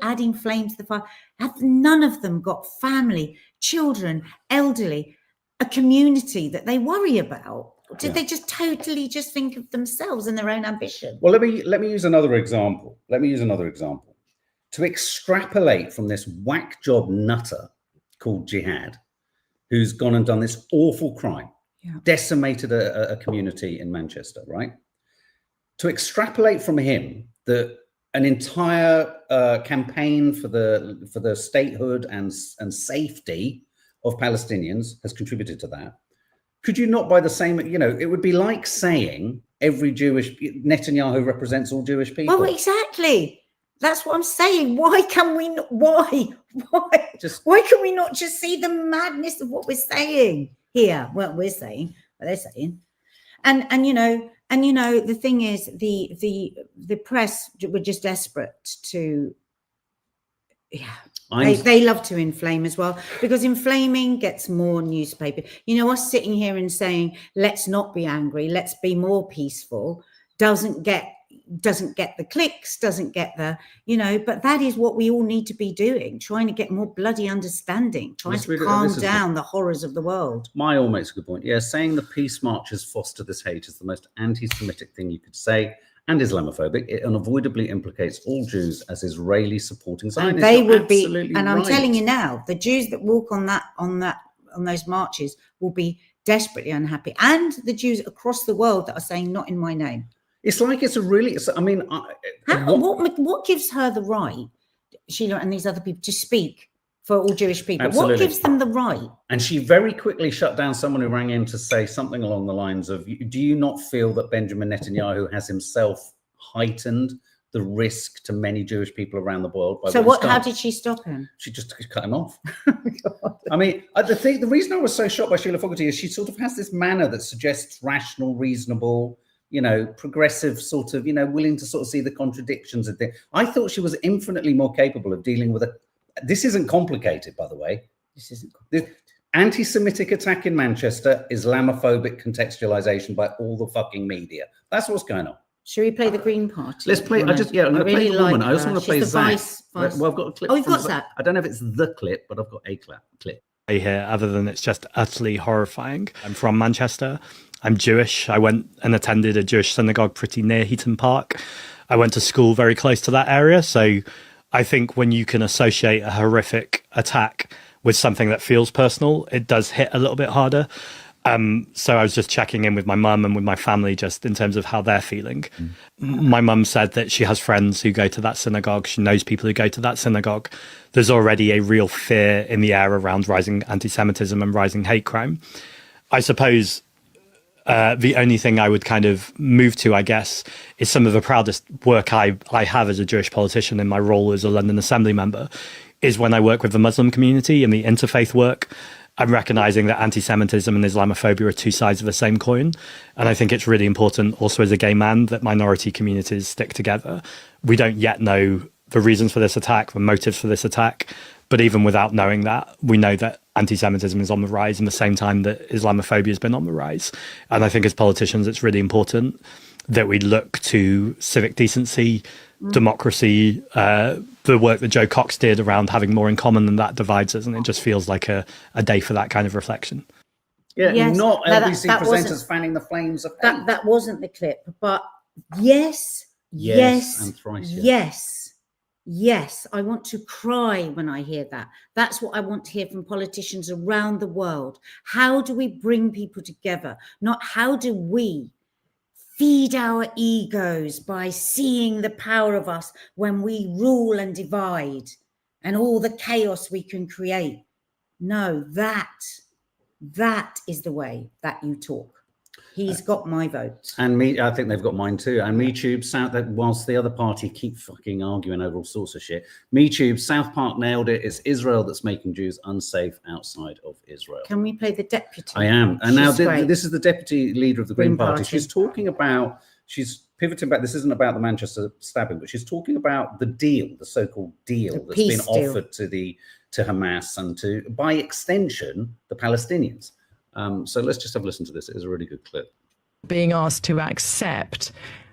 adding flame to the fire, have none of them got family, children, elderly, a community that they worry about? Did they just totally just think of themselves and their own ambition? Well, let me use another example. To extrapolate from this whack job nutter called Jihad, who's gone and done this awful crime, decimated a community in Manchester, right? To extrapolate from him that an entire campaign for the statehood and safety of Palestinians has contributed to that. Could you not, by the same, you know, it would be like saying every Netanyahu represents all Jewish people. Well, exactly. That's what I'm saying. Why can we not? Why can we not just see the madness of what we're saying here? Well, we're saying, what they're saying, and you know, the thing is, the press were just desperate to, they love to inflame as well, because inflaming gets more newspaper. You know, us sitting here and saying, let's not be angry, let's be more peaceful, doesn't get the clicks, doesn't get the, you know, but that is what we all need to be doing, trying to get more bloody understanding, trying to calm down the horrors of the world. My all makes a good point. Yeah, saying the peace marches foster this hate is the most anti-Semitic thing you could say, and Islamophobic. It unavoidably implicates all Jews as Israeli supporting Zionists. And they would be, and I'm telling you now, the Jews that walk on those marches will be desperately unhappy, and the Jews across the world that are saying, not in my name. It's like what gives her the right, Sheila and these other people, to speak for all Jewish people? Absolutely. What gives them the right? And she very quickly shut down someone who rang in to say something along the lines of, do you not feel that Benjamin Netanyahu has himself heightened the risk to many Jewish people around the world? How did she stop him? She just cut him off. I mean, the reason I was so shocked by Sheila Fogarty is she sort of has this manner that suggests rational, reasonable, you know, progressive sort of, you know, willing to sort of see the contradictions of things. I thought she was infinitely more capable of dealing with this isn't complicated, by the way. This isn't complicated. Anti-Semitic attack in Manchester, Islamophobic contextualization by all the fucking media. That's what's going on. Should we play the Green Party? Let's play. I'm going to play the woman. I also want to play Zach. Well, I've got a clip. Oh, you've got Zach. I don't know if it's the clip, but I've got a clip. Here, other than it's just utterly horrifying. I'm from Manchester. I'm Jewish. I went and attended a Jewish synagogue pretty near Heaton Park. I went to school very close to that area. So I think when you can associate a horrific attack with something that feels personal, it does hit a little bit harder. So I was just checking in with my mum and with my family just in terms of how they're feeling. My mum said that she has friends who go to that synagogue. She knows people who go to that synagogue. There's already a real fear in the air around rising anti-Semitism and rising hate crime. I suppose the only thing I would kind of move to, I guess, is some of the proudest work I have as a Jewish politician in my role as a London Assembly member is when I work with the Muslim community and the interfaith work. I'm recognizing that anti-Semitism and Islamophobia are two sides of the same coin. And I think it's really important also as a gay man that minority communities stick together. We don't yet know the reasons for this attack, the motives for this attack. But even without knowing that, we know that anti-Semitism is on the rise in the same time that Islamophobia has been on the rise. And I think as politicians, it's really important that we look to civic decency, democracy, the work that Joe Cox did around having more in common than that divides us. And it just feels like a day for that kind of reflection. Yeah, yes. Not LBC presenters fanning the flames of hate. That wasn't the clip, but yes, Yes, and thrice yes. Yes, I want to cry when I hear that. That's what I want to hear from politicians around the world. How do we bring people together? Not how do we feed our egos by seeing the power of us when we rule and divide and all the chaos we can create. No, that is the way that you talk. He's got my vote. And me, I think they've got mine too. And MeTube, that whilst the other party keep fucking arguing over all sorts of shit, MeTube, South Park nailed it. It's Israel that's making Jews unsafe outside of Israel. Can we play the deputy? I am. And now this is the deputy leader of the Green Party. She's talking about, she's pivoting back. This isn't about the Manchester stabbing, but she's talking about the deal, the so-called deal that's been offered to Hamas and to, by extension, the Palestinians. So let's just have a listen to this. It is a really good clip. Being asked to accept,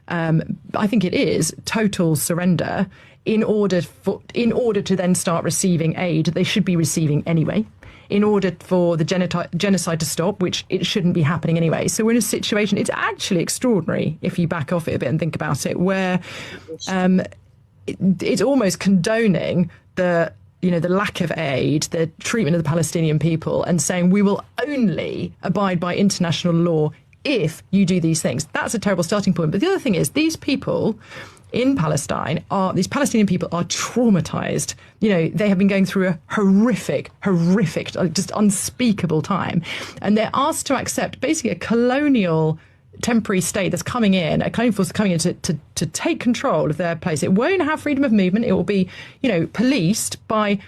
I think it is total surrender in order to then start receiving aid they should be receiving anyway, in order for the genocide to stop, which it shouldn't be happening anyway. So we're in a situation, it's actually extraordinary if you back off it a bit and think about it, where it's almost condoning the lack of aid, the treatment of the Palestinian people, and saying we will only abide by international law if you do these things. That's a terrible starting point. But the other thing is, these people in Palestine these Palestinian people are traumatized. They have been going through a horrific, just unspeakable time. And they're asked to accept basically a colonial temporary state that's coming in, a colonial force coming in to take control of their place. It won't have freedom of movement. It will be, policed by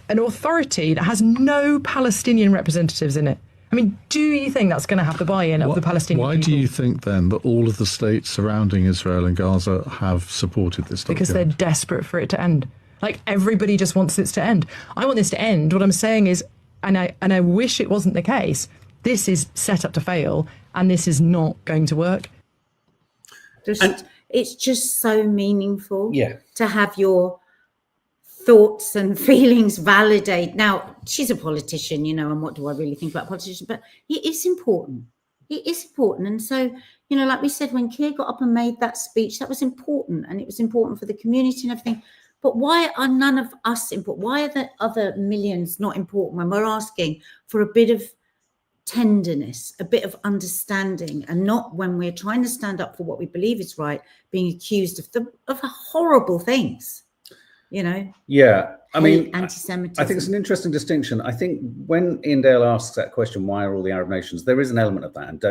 an authority that has no Palestinian representatives in it. I mean, do you think that's going to have the buy-in of the Palestinian people? Why do you think then that all of the states surrounding Israel and Gaza have supported this document? Because they're desperate for it to end. Like, everybody just wants this to end. I want this to end. What I'm saying is, and I wish it wasn't the case, this is set up to fail, and this is not going to work. It's just so meaningful to have your thoughts and feelings validate. Now, she's a politician, and what do I really think about politicians? But it is important. It is important. And so, like we said, when Keir got up and made that speech, that was important. And it was important for the community and everything. But why are none of us important? Why are the other millions not important when we're asking for a bit of tenderness, a bit of understanding, and not when we're trying to stand up for what we believe is right, being accused of horrible things, Yeah, I mean, anti-Semitism. I think it's an interesting distinction. I think when Ian Dale asks that question, why are all the Arab nations? There is an element of that, and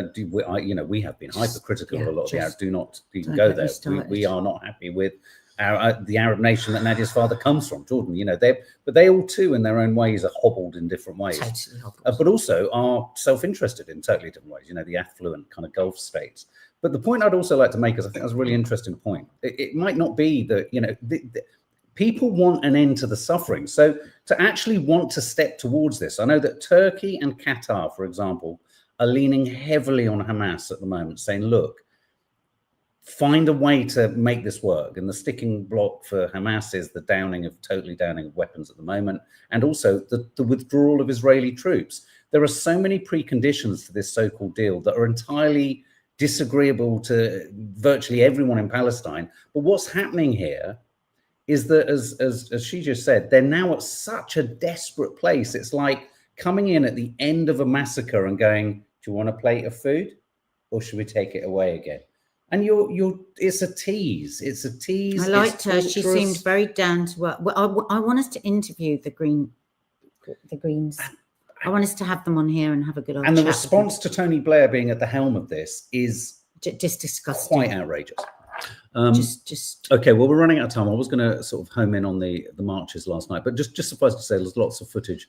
we have been hypercritical of a lot of the Arabs. Do not even go there. We are not happy with the Arab nation that Nadia's father comes from, Jordan. But they all too, in their own ways, are hobbled in different ways. Totally hobbled. But also are self-interested in totally different ways. The affluent kind of Gulf states. But the point I'd also like to make is, I think that's a really interesting point. It might not be that people want an end to the suffering. So to actually want to step towards this, I know that Turkey and Qatar, for example, are leaning heavily on Hamas at the moment, saying, look, find a way to make this work. And the sticking block for Hamas is the totally downing of weapons at the moment, and also the withdrawal of Israeli troops. There are so many preconditions to this so-called deal that are entirely disagreeable to virtually everyone in Palestine. But what's happening here is that, as she just said, they're now at such a desperate place. It's like coming in at the end of a massacre and going, do you want a plate of food, or should we take it away again? And it's a tease. It's a tease. I liked her. She seemed very down to earth. Well, I want us to interview the Greens. I want us to have them on here and have a good old And the chat response to Tony Blair being at the helm of this is just disgusting. Quite outrageous. Okay. Well, we're running out of time. I was going to sort of home in on the marches last night, but just suffice to say, there's lots of footage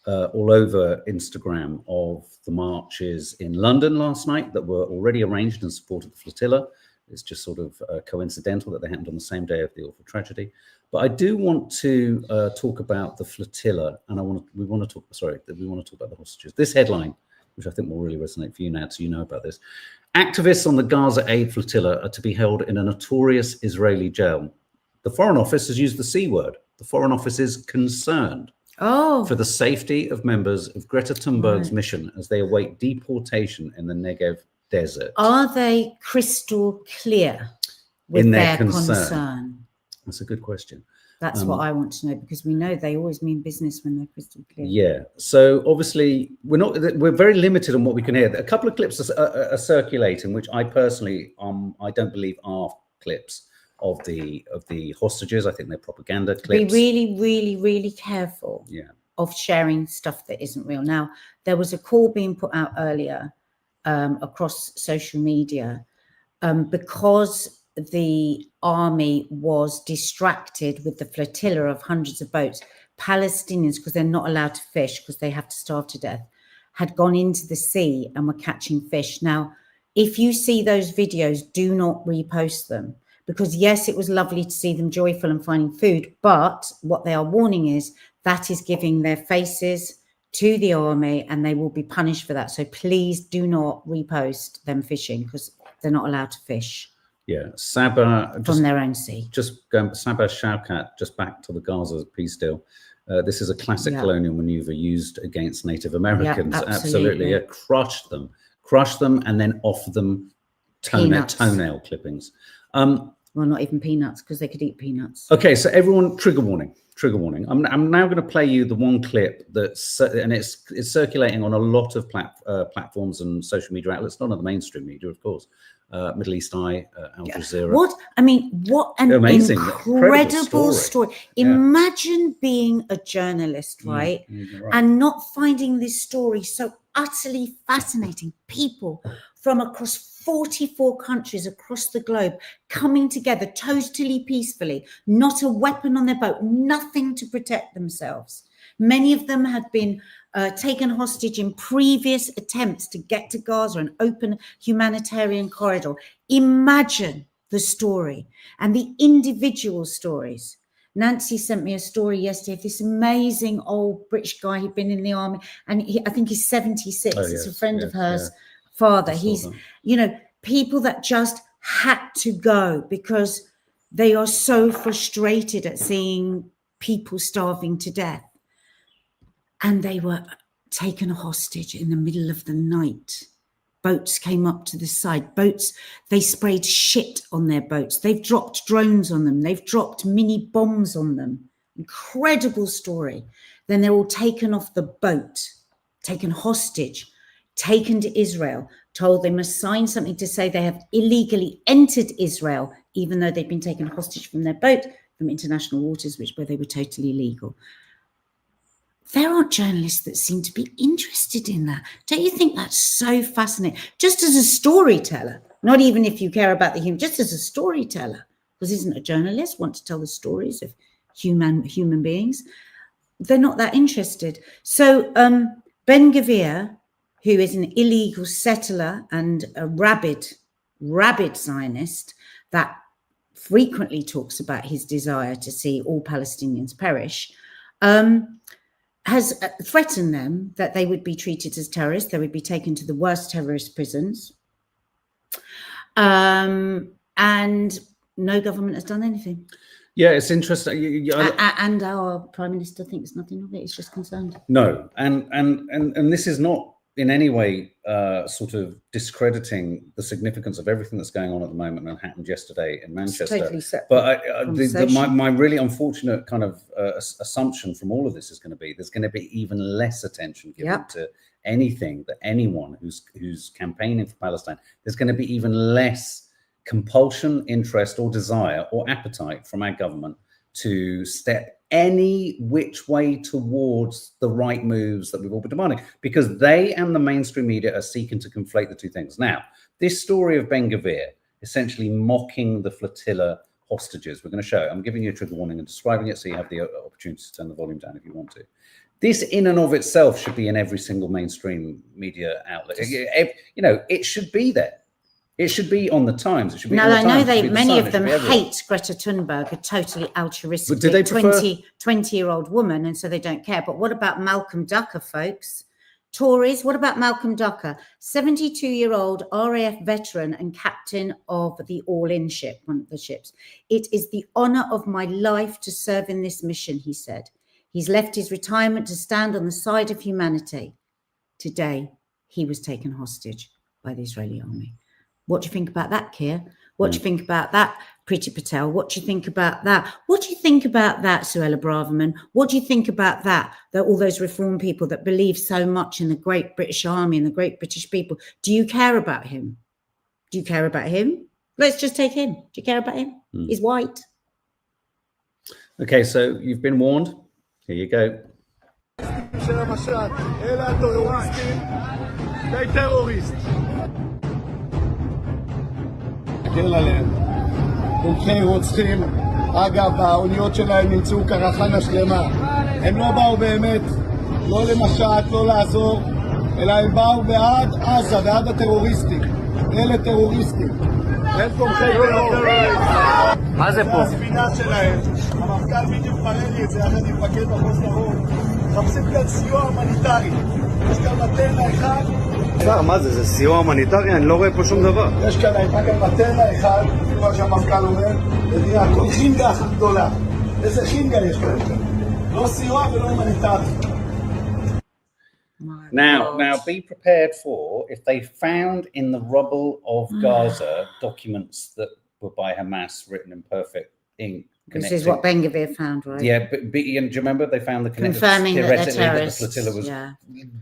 all over Instagram of the marches in London last night that were already arranged in support of the flotilla. It's just sort of coincidental that they happened on the same day of the awful tragedy. But I do want to talk about the flotilla, and we want to talk about the hostages. This headline, which I think will really resonate for you now, so you know about this. Activists on the Gaza aid flotilla are to be held in a notorious Israeli jail. The Foreign Office has used the C word. The Foreign Office is concerned for the safety of members of Greta Thunberg's mission as they await deportation in the Negev desert. Are they crystal clear? with in their their concern? That's a good question. That's what I want to know, because we know they always mean business when they're crystal clear. Yeah. So obviously we're very limited on what we can hear. A couple of clips are circulating, which I personally I don't believe are clips of the hostages. I think they're propaganda clips. Be really, really, really careful. Yeah. Of sharing stuff that isn't real. Now, there was a call being put out earlier across social media because the army was distracted with the flotilla of hundreds of boats. Palestinians, because they're not allowed to fish because they have to starve to death, had gone into the sea and were catching fish. Now, if you see those videos, do not repost them, because yes, it was lovely to see them joyful and finding food, but what they are warning is that is giving their faces to the army and they will be punished for that. So please do not repost them fishing, because they're not allowed to fish. Yeah, Sabah from their own sea. Just going, Sabah Shaukat, just back to the Gaza peace deal. This is a classic colonial maneuver used against Native Americans. Yeah, absolutely. Yeah, crush them, and then offer them toenail clippings. Well, not even peanuts, because they could eat peanuts. Okay, so everyone, trigger warning. I'm now going to play you the one clip and it's circulating on a lot of platforms and social media outlets, not on the mainstream media, of course. Middle East Eye, Al Jazeera. What an amazing, incredible story. Yeah. Imagine being a journalist, right? Right? And not finding this story so utterly fascinating. People from across 44 countries across the globe coming together totally peacefully, not a weapon on their boat, nothing to protect themselves. Many of them had been taken hostage in previous attempts to get to Gaza and open humanitarian corridor. Imagine the story and the individual stories. Nancy sent me a story yesterday of this amazing old British guy who'd been in the army, and I think he's 76. It's a friend of hers. Yeah. Father, he's, people that just had to go because they are so frustrated at seeing people starving to death. And they were taken hostage in the middle of the night. Boats came up to the side. Boats, they sprayed shit on their boats. They've dropped drones on them. They've dropped mini bombs on them. Incredible story. Then they're all taken off the boat, taken hostage, taken to Israel, told they must sign something to say they have illegally entered Israel, even though they've been taken hostage from their boat from international waters, where they were totally legal. There are journalists that seem to be interested in that. Don't you think that's so fascinating? Just as a storyteller, not even if you care about the human, just as a storyteller, because isn't a journalist want to tell the stories of human beings? They're not that interested. So Ben Gvir, who is an illegal settler and a rabid Zionist that frequently talks about his desire to see all Palestinians perish, has threatened them that they would be treated as terrorists. They would be taken to the worst terrorist prisons. And no government has done anything. Yeah, it's interesting. And our Prime Minister thinks nothing of it. He's just concerned. No, and this is not in any way sort of discrediting the significance of everything that's going on at the moment and happened yesterday in Manchester. Totally separate. But my really unfortunate kind of assumption from all of this is going to be there's going to be even less attention given to anything that anyone who's campaigning for Palestine. There's going to be even less compulsion, interest, or desire or appetite from our government to step any which way towards the right moves that we've all been demanding, because they and the mainstream media are seeking to conflate the two things. Now, this story of Ben Gvir essentially mocking the flotilla hostages, we're going to show it. I'm giving you a trigger warning and describing it so you have the opportunity to turn the volume down if you want to. This in and of itself should be in every single mainstream media outlet. It should be there. It should be on the Times. It should be. Now, on the I know Times. many of them hate Greta Thunberg, a totally altruistic 20-year-old woman, and so they don't care. But what about Malcolm Ducker, folks? Tories, what about Malcolm Ducker, 72-year-old RAF veteran and captain of the All-In ship, one of the ships? It is the honour of my life to serve in this mission, he said. He's left his retirement to stand on the side of humanity. Today, he was taken hostage by the Israeli army. What do you think about that, Keir? What do you think about that, Priti Patel? What do you think about that? What do you think about that, Suella Braverman? What do you think about that all those reform people that believe so much in the great British Army and the great British people? Do you care about him? Do you care about him? Let's just take him. Do you care about him? He's white. Okay, so you've been warned. Here you go. תומכי רוצחים. אגב, האוניות שלהם נמצאו קרחנה שלמה. הם לא באו באמת, לא למשט, לא לעזור, אלא הם באו בעד עזה, בעד הטרוריסטים. אלה טרוריסטים. הם תומכי טרור. מה זה פה? הספינה שלהם, המפכ"ל בדיוק מראה לי את זה, יחד עם מפקד מחוז דרום. מחפשים כאן סיוע הומניטרי. יש כאן מטרנה אחד. מה זה? זה סיוע הומניטרי? אני לא רואה פה שום דבר. יש כאן הייתה כאן מטרנה אחד, כמו שהמפכ"ל אומר, ונראה הכל חינגה אחת גדולה. איזה חינגה יש כאן? לא סיוע ולא הומניטרי. Now, be prepared for if they found in the rubble of Gaza documents that were by Hamas written in perfect ink. This is what Ben Gvir found, right? Yeah, but do you remember they found the confirming that they're terrorists. That the flotilla was. Yeah.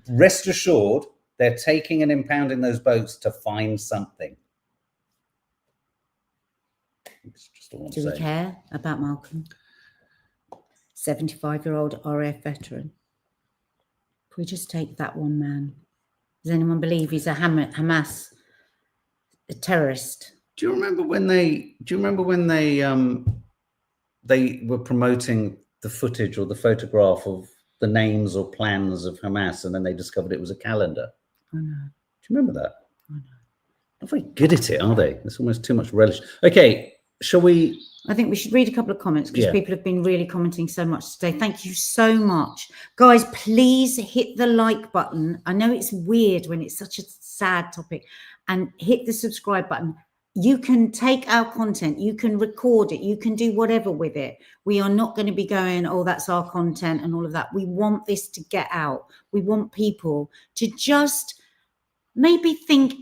Rest assured, they're taking and impounding those boats to find something. It's just all I'm saying. Do we care about Malcolm? 75-year-old RAF veteran. If we just take that one man, does anyone believe he's a Hamas, a terrorist? Do you remember when they were promoting the footage or the photograph of the names or plans of Hamas, and then they discovered it was a calendar? I know. Do you remember that? I know. Not very good at it, are they? There's almost too much relish. Okay, shall we? I think we should read a couple of comments because people have been really commenting so much today. Thank you so much. Guys, please hit the like button. I know it's weird when it's such a sad topic, and hit the subscribe button. You can take our content, you can record it, you can do whatever with it. We are not going to be going, oh, that's our content and all of that. We want this to get out. We want people to just maybe think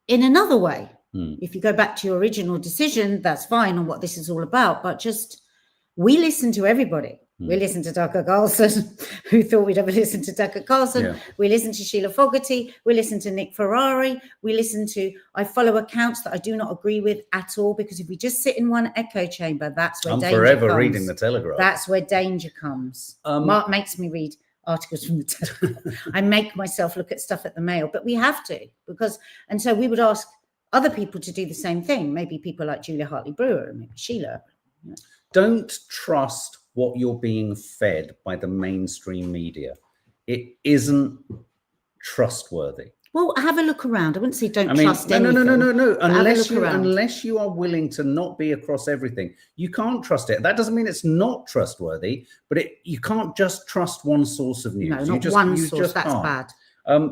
in another way. If you go back to your original decision, that's fine on what this is all about. But just, we listen to everybody. We listen to Tucker Carlson. Who thought we'd ever listen to Tucker Carlson? Yeah. We listen to Sheila Fogarty. We listen to Nick Ferrari. I follow accounts that I do not agree with at all, because if we just sit in one echo chamber, that's where danger forever comes. Reading the Telegraph. That's where danger comes. Mark makes me read articles from the Telegraph. I make myself look at stuff at the Mail, but we have to, and so we would ask other people to do the same thing. Maybe people like Julia Hartley-Brewer and maybe Sheila. Yeah. Don't trust what you're being fed by the mainstream media. It isn't trustworthy. Well, have a look around. I wouldn't say trust anything. No. Unless you are willing to not be across everything, you can't trust it. That doesn't mean it's not trustworthy, but you can't just trust one source of news. No, not one source. That's bad.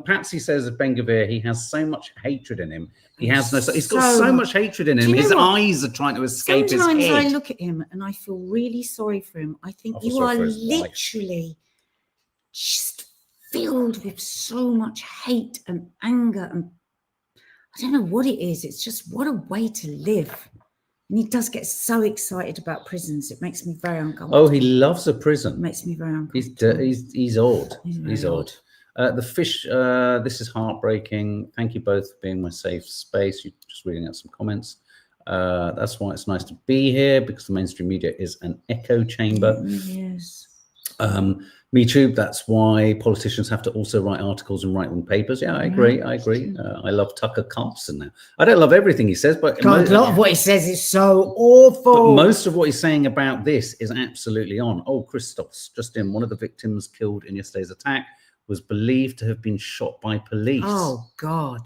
Patsy says of Ben Gvir, he has so much hatred in him. He's got so much hatred in him. His eyes are trying to escape his head. Sometimes I look at him and I feel really sorry for him. I think you are literally just filled with so much hate and anger, and I don't know what it is. It's just, what a way to live. And he does get so excited about prisons. It makes me very uncomfortable. Oh, he loves a prison. It makes me very uncomfortable. He's odd. He's odd. The fish, this is heartbreaking. Thank you both for being my safe space. You're just reading out some comments. That's why it's nice to be here, because the mainstream media is an echo chamber. Yes. Me too. That's why politicians have to also write articles and write them papers. Yeah, I agree. I love Tucker Carlson now. I don't love everything he says, but a lot of what he says is so awful. But most of what he's saying about this is absolutely on. Oh, Christos, just in, one of the victims killed in yesterday's attack was believed to have been shot by police. Oh, God.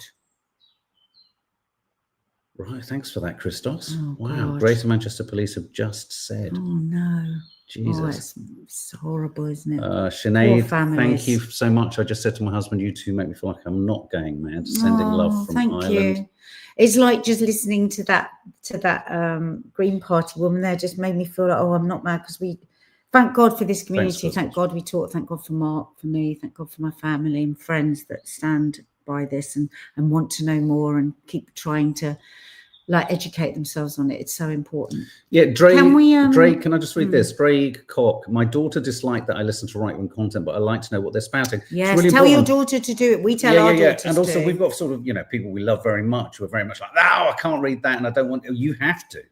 Right, thanks for that, Christos. Oh, wow, God. Greater Manchester Police have just said. Oh, no. Jesus. Oh, it's horrible, isn't it? Sinead, thank you so much. I just said to my husband, you two make me feel like I'm not going mad. Sending love from Ireland. Thank you. It's like just listening to that Green Party woman there just made me feel like, oh, I'm not mad, because thank God for this community. Thank God we talk. Thank God for Mark, for me. Thank God for my family and friends that stand by this and want to know more and keep trying to like educate themselves on it. It's so important. Yeah, Drake, can I just read this? Drake Cock, my daughter disliked that I listen to right-wing content, but I like to know what they're spouting. Yes, really tell important. your daughter to do it. We tell our daughters And also to. we've got sort of, you know, people we love very much. We're very much like, no, I can't read that and I don't want to. You have to.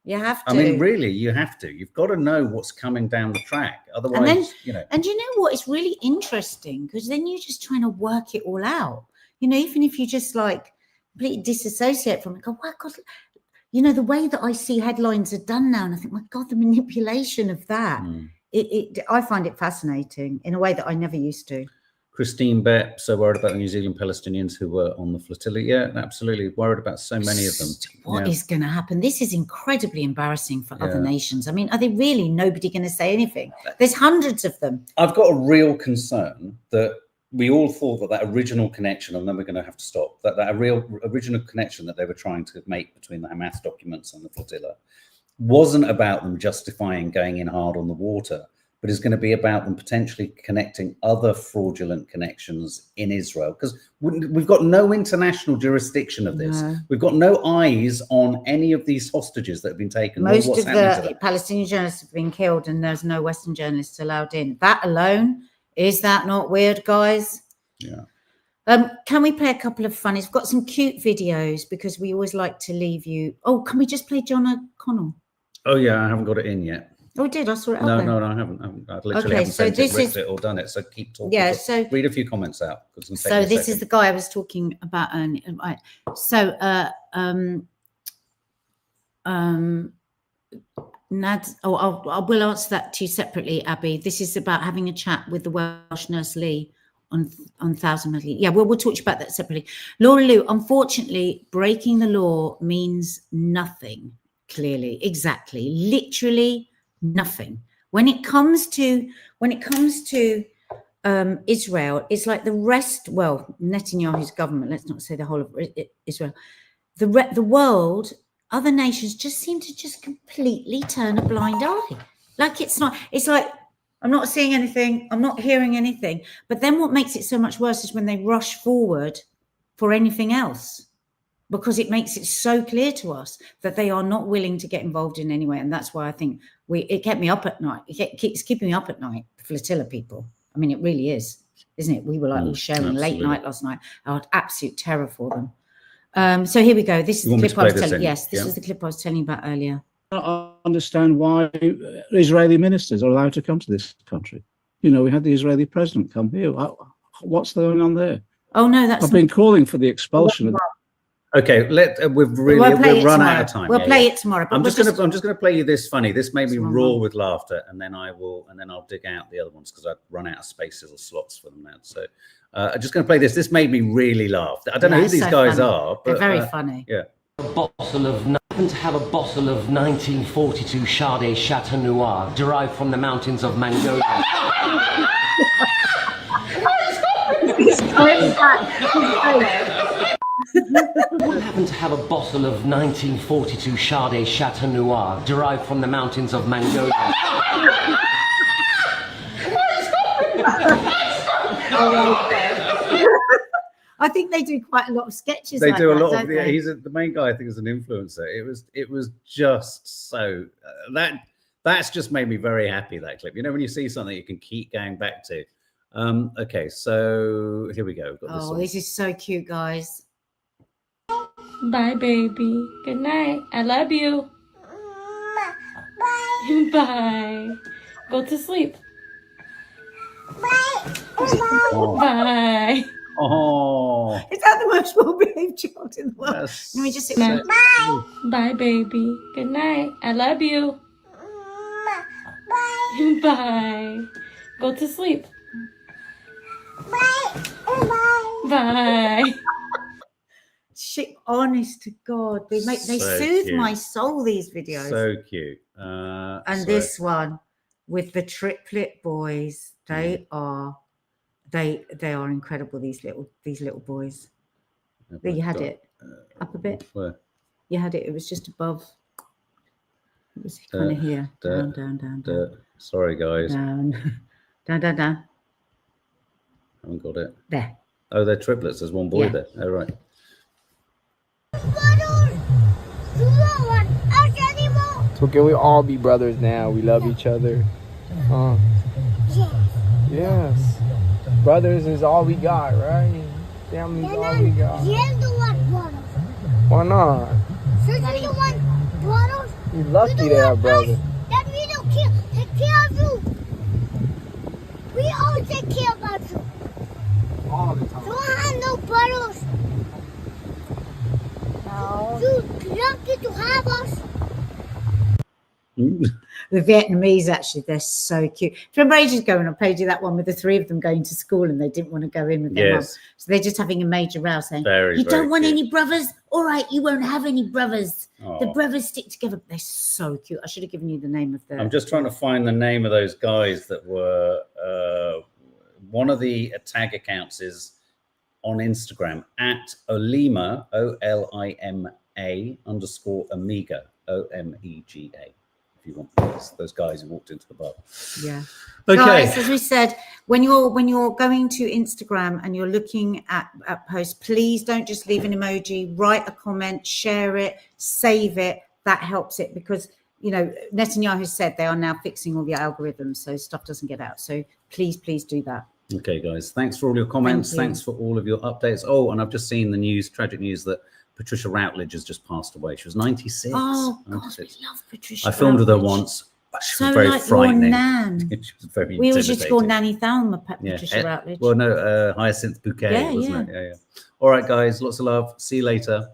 You have to. I mean, really, you have to. You've got to know what's coming down the track. Otherwise, then, you know. And you know what? It's really interesting because then you're just trying to work it all out. You know, even if you just like completely disassociate from it, go, wow, God, you know, the way that I see headlines are done now, and I think, my God, the manipulation of that. I find it fascinating in a way that I never used to. Christine Bepp, so worried about the New Zealand Palestinians who were on the flotilla. Yeah, absolutely. Worried about so many of them. What is going to happen? This is incredibly embarrassing for other nations. I mean, are they really nobody going to say anything? There's hundreds of them. I've got a real concern that we all thought that original connection, and then we're going to have to stop, that real original connection that they were trying to make between the Hamas documents and the flotilla wasn't about them justifying going in hard on the water, but is going to be about them potentially connecting other fraudulent connections in Israel. Because we've got no international jurisdiction of this. No. We've got no eyes on any of these hostages that have been taken. Most of the Palestinian journalists have been killed and there's no Western journalists allowed in. That alone, is that not weird, guys? Yeah. Can we play a couple of funnies? We've got some cute videos because we always like to leave you. Oh, can we just play John O'Connell? Oh, yeah, I haven't got it in yet. Oh, I did. I saw it. No, I haven't. I literally haven't sent it or done it. So keep talking. Yeah. So read a few comments out. So this is the guy I was talking about earlier. Right. So Nad. Oh, I will answer that to you separately, Abby. This is about having a chat with the Welsh nurse Lee on 1,000 million. Yeah, we'll talk to you about that separately. Laura Lou, unfortunately, breaking the law means nothing. Clearly, exactly, literally nothing. When it comes to Israel, it's like the rest. Well, Netanyahu's government. Let's not say the whole of Israel. The world, other nations just seem to just completely turn a blind eye. Like it's not. It's like I'm not seeing anything. I'm not hearing anything. But then what makes it so much worse is when they rush forward for anything else, because it makes it so clear to us that they are not willing to get involved in any way. And that's why I think it kept me up at night. It keeps keeping me up at night, the flotilla people. I mean, it really is, isn't it? We were like all sharing late night last night. I had absolute terror for them. So here we go. This is the clip I was telling you. Yes, this is the clip I was telling you about earlier. I don't understand why Israeli ministers are allowed to come to this country. You know, we had the Israeli president come here. What's going on there? Oh, no, I've been calling for the expulsion of... Okay, we've run out of time. We'll play it tomorrow. I'm just gonna play you this funny. This made me roar with laughter, and then I'll dig out the other ones because I've run out of spaces or slots for them now. So I'm just gonna play this. This made me really laugh. I don't know who these guys are, but they're very funny. Yeah. I happen to have a bottle of 1942 Chardonnay Chateau Noir derived from the mountains of Mongolia. I happen to have a bottle of 1942 Chardonnay Chateau Noir derived from the mountains of Mongolia. I think they do quite a lot of sketches. They like do that, a lot don't of. they? He's the main guy. I think is an influencer. It was just so that's just made me very happy. That clip. You know, when you see something you can keep going back to. Okay, so here we go. Got this is so cute, guys. Bye, baby. Good night. I love you. Bye. Bye. Go to sleep. Bye. Bye. Oh, is that the most well-behaved child in the world? Let me just sit there. Bye. Bye, baby. Good night. I love you. Bye. Bye. Go to sleep. Bye. Bye. Bye. Shit, honest to God, they soothe cute. my soul. These videos, so cute. And this one with the triplet boys, they are incredible. These little boys. There you had it. Up a bit. Where? You had it. It was just above. It was kind of here. Down. Sorry, guys. Down. Haven't got it. There. Oh, they're triplets. There's one boy there. Oh, right. So can we all be brothers now? We love each other. Yes. Brothers is all we got, right? Family is all we got. Why not? You're lucky to have brothers. We always take care about you. All the time. Don't have no brothers. No. You lucky to have us. The Vietnamese, actually, they're so cute. Remember ages ago when I played you that one with the three of them going to school and they didn't want to go in with their mum? Yes. So they're just having a major row saying, Very, you very don't want cute. any brothers? All right, you won't have any brothers. The Oh. brothers stick together. They're so cute. I should have given you the name of the... I'm just trying to find the name of those guys that were one of the tag accounts is on Instagram at Olima, OLIMA _Omega, OMEGA. If you want those guys who walked into the bar. Yeah. Okay. Guys, as we said, when you're going to Instagram and you're looking at posts, please don't just leave an emoji, write a comment, share it, save it. That helps it because, you know, Netanyahu said they are now fixing all the algorithms so stuff doesn't get out. So please do that. Okay, guys. Thanks for all your comments. Thank you. Thanks for all of your updates. Oh, and I've just seen the news, tragic news that Patricia Routledge has just passed away. She was 96. Oh, God, 96. we love Patricia. I filmed with her Routledge. once. She So was very like frightening. your nan. She was very We always used to call intimidating. Nanny Thelma Yeah. Patricia Routledge. Well, no, Hyacinth Bouquet, Yeah, wasn't yeah. it? Yeah. All right, guys. Lots of love. See you later.